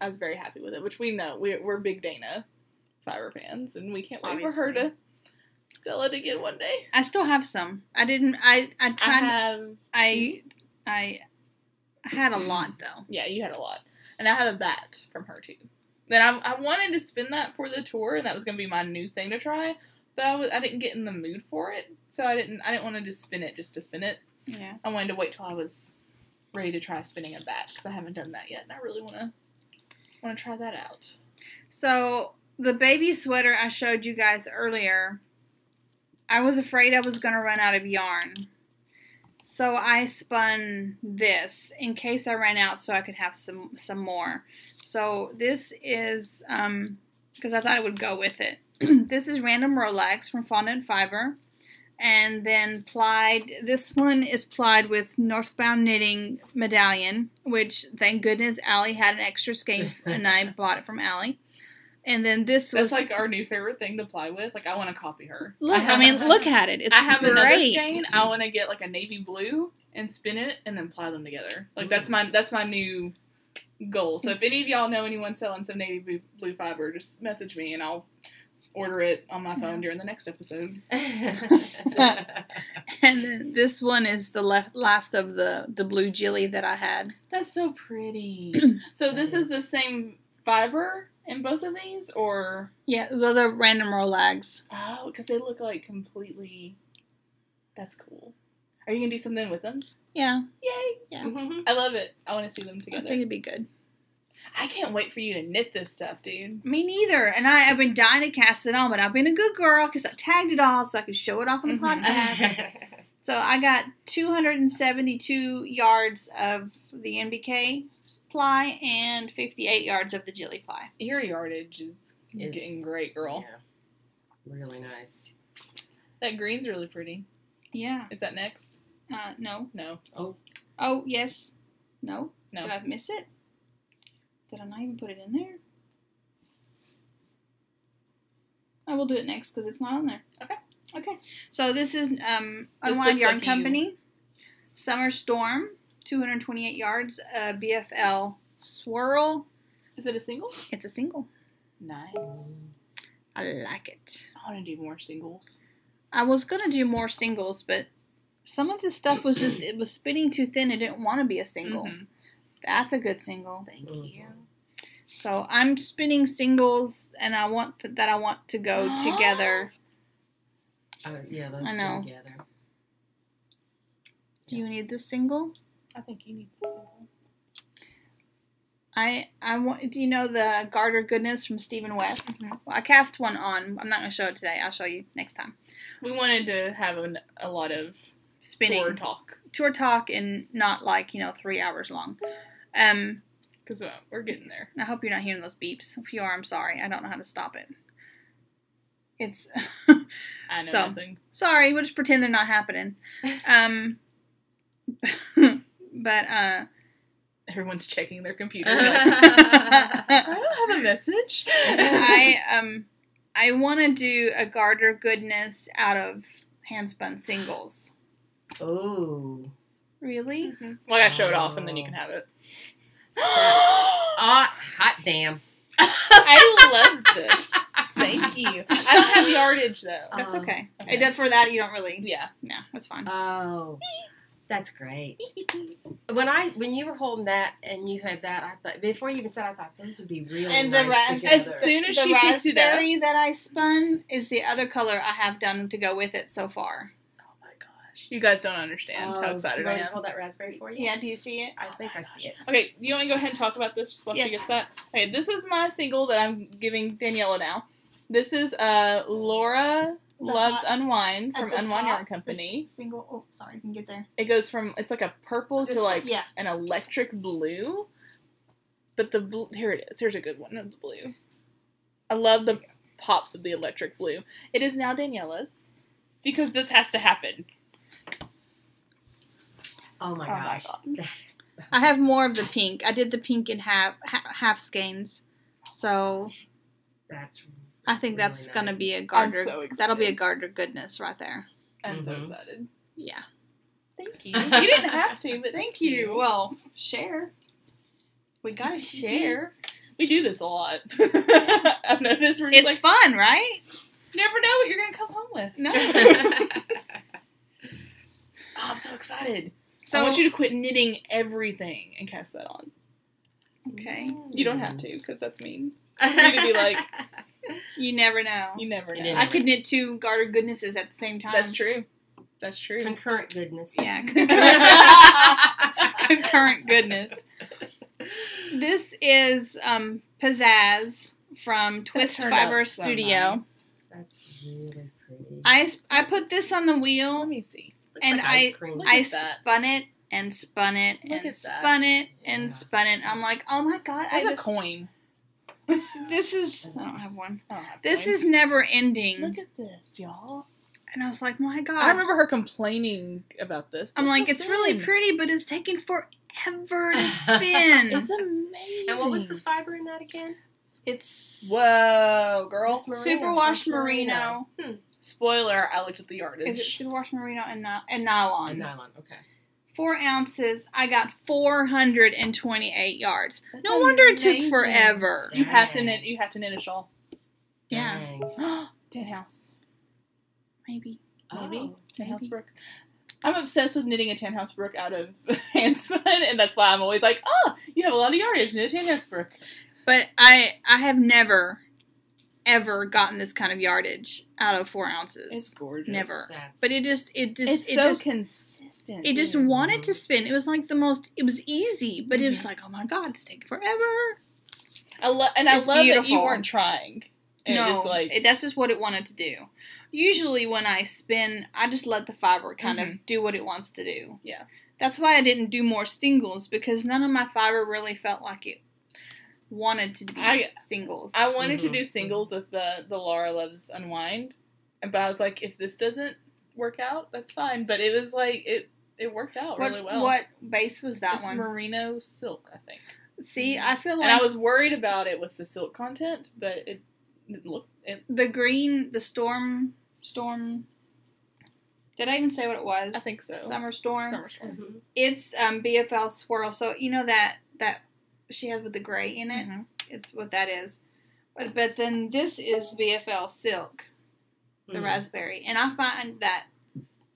was very happy with it, which we know. We're big Dana Fiber fans, and we can't wait for her to sell it again one day. I still have some. I had a lot though. Yeah, you had a lot. And I have a bat from her too. Then I wanted to spin that for the tour, and that was going to be my new thing to try, but I didn't get in the mood for it, so I didn't want to just spin it just to spin it. Yeah. I wanted to wait till I was ready to try spinning a bat, because I haven't done that yet, and I really want to try that out. So the baby sweater I showed you guys earlier, I was afraid I was going to run out of yarn. So I spun this in case I ran out so I could have some more. So this is, because I thought it would go with it. This is Random Rolex from Fondant Fiber. And then plied, this one is plied with Northbound Knitting Medallion, which thank goodness Allie had an extra skein and I bought it from Allie. And then this was... That's like our new favorite thing to ply with. Like, I want to copy her. Look at it. It's I have great. another skein. I want to get like a navy blue and spin it and then ply them together. Like, that's my new goal. So if any of y'all know anyone selling some navy blue fiber, just message me and I'll order it on my phone during the next episode. And then this one is the last of the blue jilly that I had. That's so pretty. So this is the same fiber in both of these, or? Yeah, the Random Rolex. Oh, because they look like completely... That's cool. Are you going to do something with them? Yeah. Yay. Yeah. I love it. I want to see them I together. think it'd be good. I can't wait for you to knit this stuff, dude. Me neither. And I've been dying to cast it on, but I've been a good girl because I tagged it all so I could show it off on the podcast. So I got 272 yards of the MBK ply and 58 yards of the Jilly ply. Your yardage is getting great, girl. Yeah. Really nice. That green's really pretty. Yeah. Is that next? No. No. Oh, yes. No. No. Did I miss it? Did I not even put it in there? I will do it next because it's not on there. Okay. So this is Unwind Yarn Company. Summer Storm, 228 yards, BFL Swirl. Is it a single? It's a single. Nice. I like it. I want to do more singles. I was going to do more singles, but Some of this stuff was just, it was spinning too thin. It didn't want to be a single. Mm-hmm. That's a good single. Thank you. So I'm spinning singles, and I want to go together. Yeah, those I know. two together. Do you need this single? I think you need this single. I want. Do you know the Garter Goodness from Stephen West? Mm-hmm. Well, I cast one on. I'm not going to show it today. I'll show you next time. We wanted to have a lot of Spinning tour talk, and not like 3 hours long. Because we're getting there. I hope you're not hearing those beeps. If you are, I'm sorry. I don't know how to stop it. It's I know nothing. Sorry, we'll just pretend they're not happening. But everyone's checking their computer. Like, I don't have a message. I want to do a Garter Goodness out of handspun singles. Oh. Really? Mm-hmm. Well, I gotta show it off, and then you can have it. Hot damn. I love this. Thank you. I don't have yardage, though. That's okay. For that, you don't really. Yeah. No, that's fine. Oh. That's great. When you were holding that and you had that, I thought, before you even said, I thought those would be really and nice the together. as soon as the she picks it up, raspberry that I spun is the other color I have done to go with it so far. Oh my gosh, you guys don't understand how excited I am. Hold that raspberry for you. Yeah, do you see it? I think I see it. Okay, do you want me to go ahead and talk about this while she gets that? Okay, this is my single that I'm giving Daniela now. This is Laura Loves Unwind from Unwind Yarn Company. Single. Oh, sorry, you can get there. It goes from, it's like a purple to like an electric blue. But the blue, here it is. Here's a good one of the blue. I love the pops of the electric blue. It is now Daniela's because this has to happen. Oh my gosh. I have more of the pink. I did the pink in half skeins. So that's I think really that's nice. gonna be a Garter. I'm so excited. That'll be a Garter Goodness right there. I'm so excited. Yeah. Thank you. You didn't have to, but Thank you. Well, share. We gotta share. We do this a lot. I've noticed we're just it's fun, right? Never know what you're gonna come home with. No. Oh, I'm so excited. So I want you to quit knitting everything and cast that on. Okay. You don't have to, because that's mean. You need to be like, you never know. You never know. I could knit 2 Garter Goodnesses at the same time. That's true. That's true. Concurrent goodness. Yeah. Concurrent goodness. This is Pizzazz from Twist Fiber Studio. Nice. That's really pretty. I put this on the wheel. Let me see. Looks And like ice cream. I spun it and spun it and spun it and Yeah. spun it. I'm like, oh my god! There's a coin. This is. I don't have one. I don't have This coins. is never ending. Look at this, y'all. And I was like, my god! I remember her complaining about this. I'm like, it's really pretty, but it's taking forever to spin. It's amazing. And what was the fiber in that again? It's Whoa, girl. Superwash Merino. Spoiler, I looked at the yardage. Is it Superwash Merino and nylon? And nylon, okay. 4 ounces. I got 428 yards. That's No wonder it took amazing. forever. You have to knit. You have to knit a shawl. Yeah. Dang. Den House. Maybe. Maybe. Tan maybe. House Brook. I'm obsessed with knitting a Tan House Brook out of handspun, and that's why I'm always like, oh, you have a lot of yardage, knit a Tan House Brook. But I have never, ever gotten this kind of yardage out of 4 ounces. It's gorgeous. Never. That's- But it It's so consistent. It just too. wanted to spin. It was like it was easy, but it was like, oh my god, it's taking forever. I love that you beautiful. weren't trying. And No, just like, that's just what it wanted to do. Usually when I spin, I just let the fiber kind of do what it wants to do. Yeah. That's why I didn't do more singles, because none of my fiber really felt like it wanted to be singles. I wanted to do singles with the Laura Loves Unwind, but I was like, if this doesn't work out, that's fine. But it was like, it worked out really well. What base was that it's one? merino silk, I think. See, I feel like... And I was worried about it with the silk content, but it looked... The green, the storm... Did I even say what it was? I think so. Summer Storm. Mm-hmm. It's BFL Swirl. So, you know that she has with the gray in it? Mm-hmm. It's what that is. But then this is BFL Silk, the raspberry. And I find that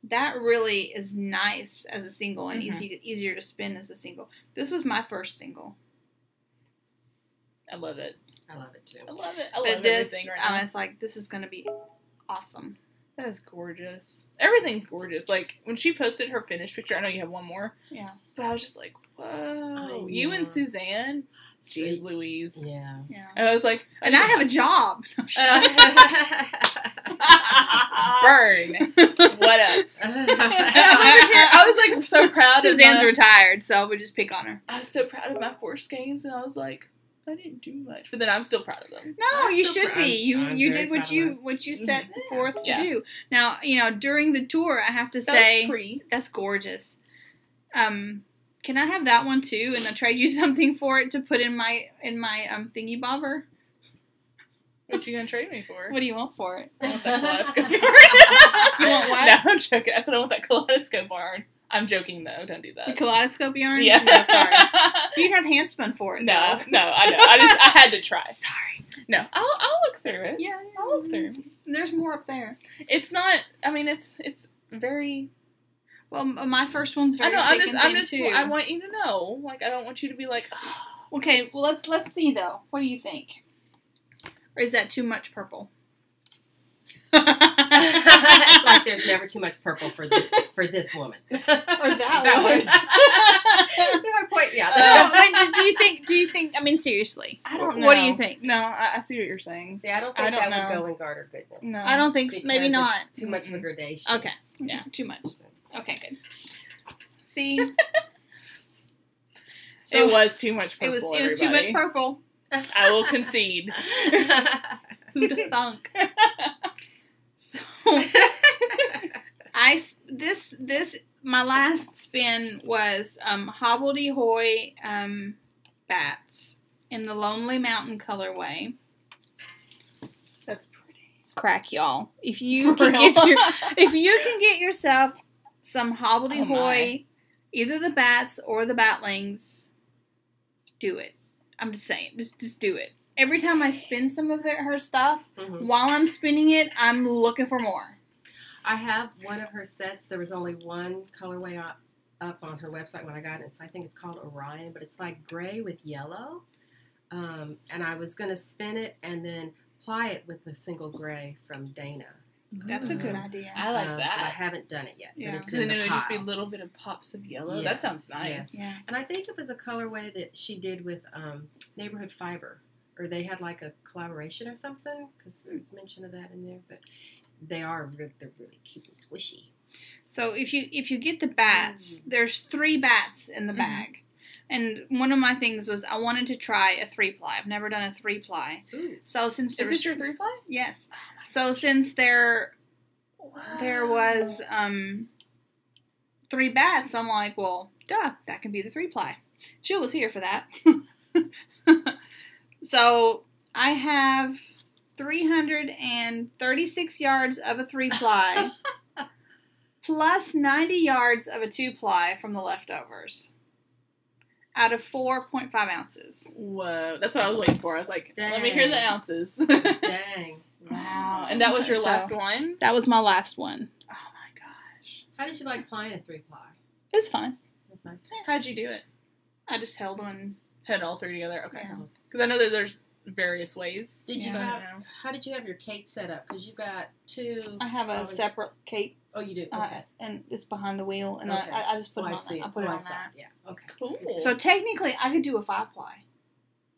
that really is nice as a single and Mhm. easier to spin as a single. This was my first single. I love it. I love it too. I love it. I But love this, everything right I now. was like, this is going to be awesome. That is gorgeous. Everything's gorgeous. Like, when she posted her finished picture, I know you have one more, Yeah. but I was just like, whoa. I You and know. Suzanne? Jeez See? Louise. Yeah. Yeah. And I was like... And I have a job. Burn. What up? And I'm over here, I was like so proud Suzanne's of retired, so we just pick on her. I was so proud of my 4 skeins, and I was like, I didn't do much. But then I'm still proud of them. No, I'm you so should proud. be. You I'm you very did what proud you of what you set Mhm. forth to Yeah. do. Now, during the tour, I have to That say was pretty. that's gorgeous. Can I have that one too? And I'll trade you something for it to put in my thingy bobber. What you gonna trade me for? What do you want for it? I want that kaleidoscope yarn. You want what? No, I'm joking. I said I want that kaleidoscope yarn. I'm joking though. Don't do The that. kaleidoscope yarn? Yeah. No, sorry. You can have handspun for it. No, though. no, I know. I had to try. Sorry. No, I'll look through it. Yeah, I'll look through. There's more up there. It's not. I mean, it's very. Well, my first one's I very know. thick and thin, too. I want you to know. Like, I don't want you to be like. Okay, well let's see though. What do you think? Or is that too much purple? It's like there's never too much purple for this woman. Or that one. one. That's my point. Yeah. No, do you think? I mean, seriously. I don't know. What do you think? No, I see what you're saying. See, I don't I think don't that would know. go in garter goodness. No. I don't think. So. Maybe Because not. it's too much of a gradation. Okay. Yeah. Too much. Okay. Good. See. It was too much purple. It was too much everybody. purple. I will concede. Who'd have thunk? So my last spin was hobbledehoy bats in the Lonely Mountain colorway. That's pretty. Crack, y'all! If you For can real. if you can get yourself some Oh, hobbledehoy, either the bats or the batlings, do it. I'm just saying, just do it. Every time I spin some of her stuff, Mhm. while I'm spinning it, I'm looking for more. I have one of her sets. There was only one colorway up on her website when I got it. I think it's called Orion, but it's like gray with yellow. And I was going to spin it and then ply it with a single gray from Dana. That's a good idea. I like But I that. haven't done it yet. Yeah. But it's Because then in it the would just be pile. little bit of pops of yellow. Yes, That sounds nice. yes. Yeah. And I think it was a colorway that she did with Neighborhood Fiber. Or they had like a collaboration or something. Because there's mention of that in there. But they're really cute and squishy. So if you get the bats, there's 3 bats in the bag. And one of my things was I wanted to try a 3-ply. I've never done a 3-ply. Ooh. So since there Is was this your 3-ply? yes. So since there was 3 bats, I'm like, well, duh, that can be the 3-ply. Jill was here for that. So I have 336 yards of a 3-ply plus 90 yards of a 2-ply from the leftovers out of 4.5 ounces. Whoa. That's what I was waiting for. I was like, let me hear the ounces. Dang. Wow. And that was your So- last one? That was my last one. Oh my gosh. How did you like plying a 3-ply? It was fun. How'd you do it? I just held one. Had all 3 together? Okay. Yeah. Because I know that there's various ways. Did you Yeah. have? How did you have your cake set up? Because you got 2. I have a separate cape, Oh, you do. Okay. and it's behind the wheel, and Okay. I just put it I on see. that. I put it Oh, on saw that. it. Yeah. Okay. Cool. So technically, I could do a 5-ply.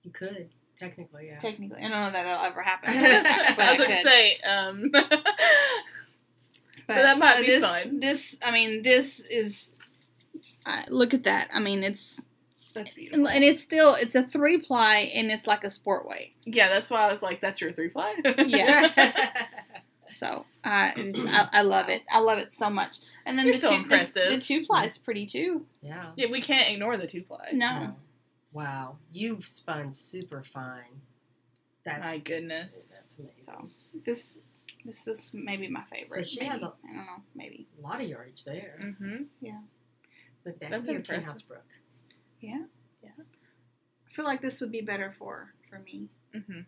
You could technically, yeah. Technically, I don't know that that'll ever happen. I was going to say, But that might be this, fun. This is. Look at that. I mean, it's that's beautiful. and it's a 3-ply, and it's like a sport weight. Yeah, that's why I was like, that's your 3-ply? Yeah. So I love it. I love it so much. And then You're so impressive. The 2-ply is pretty too. Yeah. Yeah, we can't ignore the 2-ply. No. Wow. You spun super fine. My goodness. That's amazing. So this was maybe my favorite. So she maybe. has I don't know. Maybe. A lot of yardage there. Mm-hmm. But That's your impressive. House Brook. Yeah. Yeah. I feel like this would be better for me. Mm-hmm.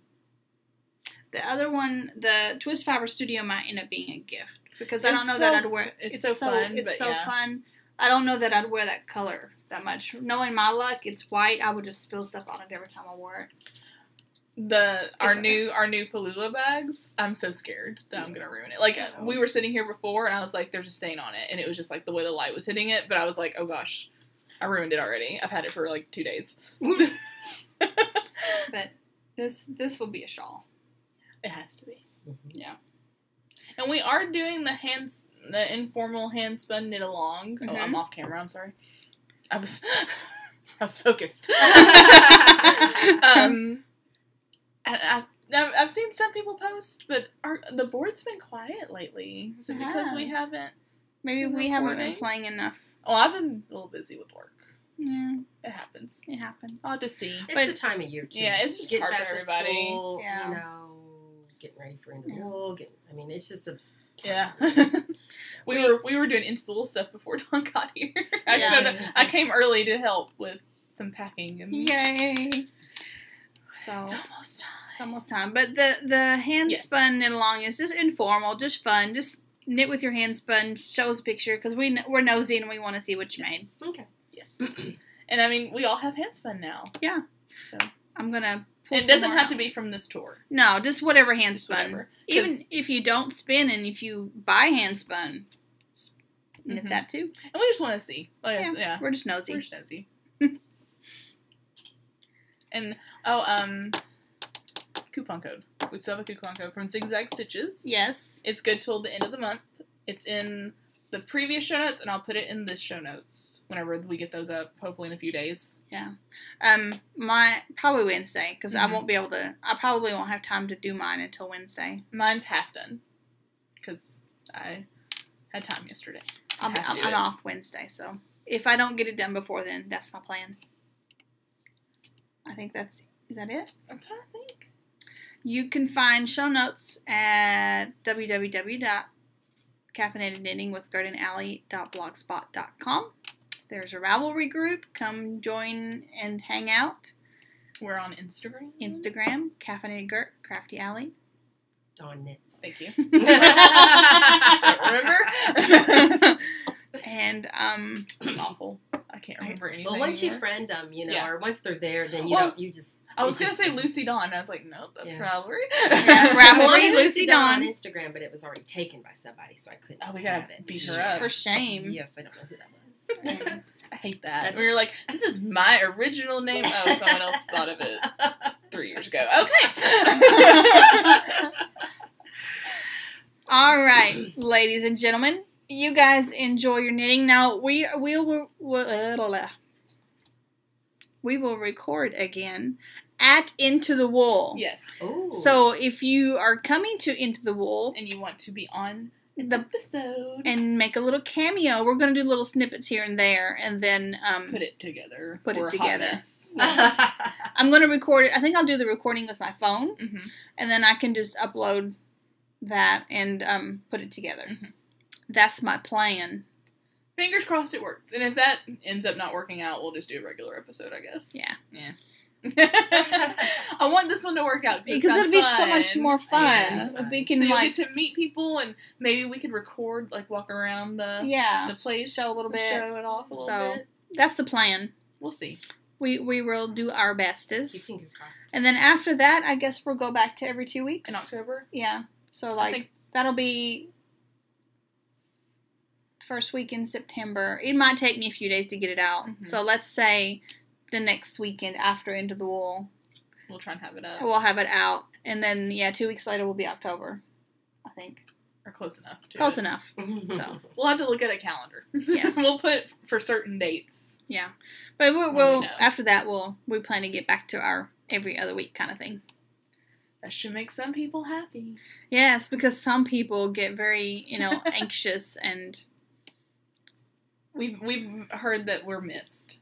The other one, the Twist Fiber Studio, might end up being a gift because I don't know that I'd wear. It's so fun. It's so fun. I don't know that I'd wear that color that much. Knowing my luck, it's white. I would just spill stuff on it every time I wore it. Our new Falula bags. I'm so scared that I'm gonna ruin it. Like we were sitting here before, and I was like, "There's a stain on it," and it was just like the way the light was hitting it. But I was like, "Oh gosh, I ruined it already. I've had it for like 2 days." But this will be a shawl. It has to be. Mm-hmm. Yeah. And we are doing the informal hand spun knit along. Mm-hmm. Oh, I'm off camera. I'm sorry. I was focused. And I've seen some people post, but the board's been quiet lately. Is it because we haven't? Maybe we haven't been playing enough. Oh, I've been a little busy with work. Yeah, it happens. It happens. I'll have to see. It's the time of year too. Yeah, it's just getting hard back for everybody. To school, yeah. You know, getting ready for Into the Wool. It's just a we were doing Into the Wool stuff before Dawn got here. I came early to help with some packing and yay. So it's almost time. But the hand spun knit along is just informal, just fun, just knit with your hand spun. Show us a picture because we're nosy and we want to see what you made. Okay. Yes. And I mean, we all have hand spun now. Yeah. So I'm gonna. It doesn't have to be from this tour. No, just whatever hand spun. Whatever. Even if you don't spin and if you buy hand spun, knit that too. And we just want to see. We're just nosy. And coupon code. We still have a coupon code from Zigzag Stitches. Yes. It's good till the end of the month. It's in the previous show notes, and I'll put it in this show notes whenever we get those up, hopefully in a few days. Yeah. Probably Wednesday, because I won't be able to, I probably won't have time to do mine until Wednesday. Mine's half done, because I had time yesterday. I'm off Wednesday, so if I don't get it done before then, that's my plan. I think is that it? That's what I think. You can find show notes at www.caffeinatedknittingwithgardenalley.blogspot.com. There's a Ravelry group. Come join and hang out. We're on Instagram. Caffeinated Gert, Crafty Alley. Dawn Knits. Thank you. Remember? And I'm awful. I can't remember anything. Well, once anymore. you friend them, or once they're there, then you just. I was gonna say Lucy Dawn, and I was like, nope, that's Ravelry. Ravelry, Lucy Dawn on Instagram, but it was already taken by somebody, so I couldn't. Oh, we gotta beat her up. For shame. Yes, I don't know who that was. I hate that. We were like, this is my original name. Oh, someone else thought of it 3 years ago. Okay. All right, ladies and gentlemen, you guys enjoy your knitting. Now we will record again at Into the Wool. Yes. Ooh. So if you are coming to Into the Wool and you want to be on the episode and make a little cameo, we're going to do little snippets here and there, and then put it together. Yes. I'm going to record it. I think I'll do the recording with my phone, and then I can just upload that and put it together. That's my plan. Fingers crossed it works. And if that ends up not working out, we'll just do a regular episode, I guess. Yeah. I want this one to work out because it'll be so much more fun. Yeah. We can so you'll get to meet people, and maybe we could record, walk around the place, show a little bit, show it off a little bit. That's the plan. We'll see. We will do our bestest. Keep fingers crossed. And then after that, I guess we'll go back to every 2 weeks in October. Yeah. So that'll be first week in September. It might take me a few days to get it out. So let's say the next weekend after Into the Wool, we'll try and have it up. We'll have it out, and then 2 weeks later will be October, I think, or close enough. Close enough. So we'll have to look at a calendar. Yes, we'll put for certain dates. Yeah, but we'll after that we plan to get back to our every other week kind of thing. That should make some people happy. Yes, because some people get very anxious, and we've heard that we're missed.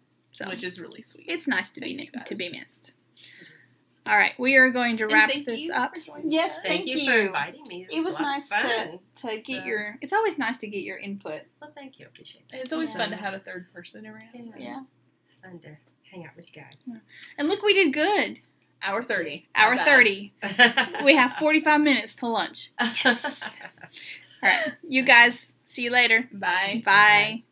Which is really sweet. It's nice to be missed. All right, we are going to wrap this up. Yes, thank you for inviting me. It was nice to get your. It's always nice to get your input. Well, thank you. Appreciate it. And it's always fun to have a third person around. Yeah. It's fun to hang out with you guys. Yeah. And look, we did good. Hour 30. Hour Not 30. We have 45 minutes to lunch. Yes. All right. You guys, see you later. bad. Bye. Bye.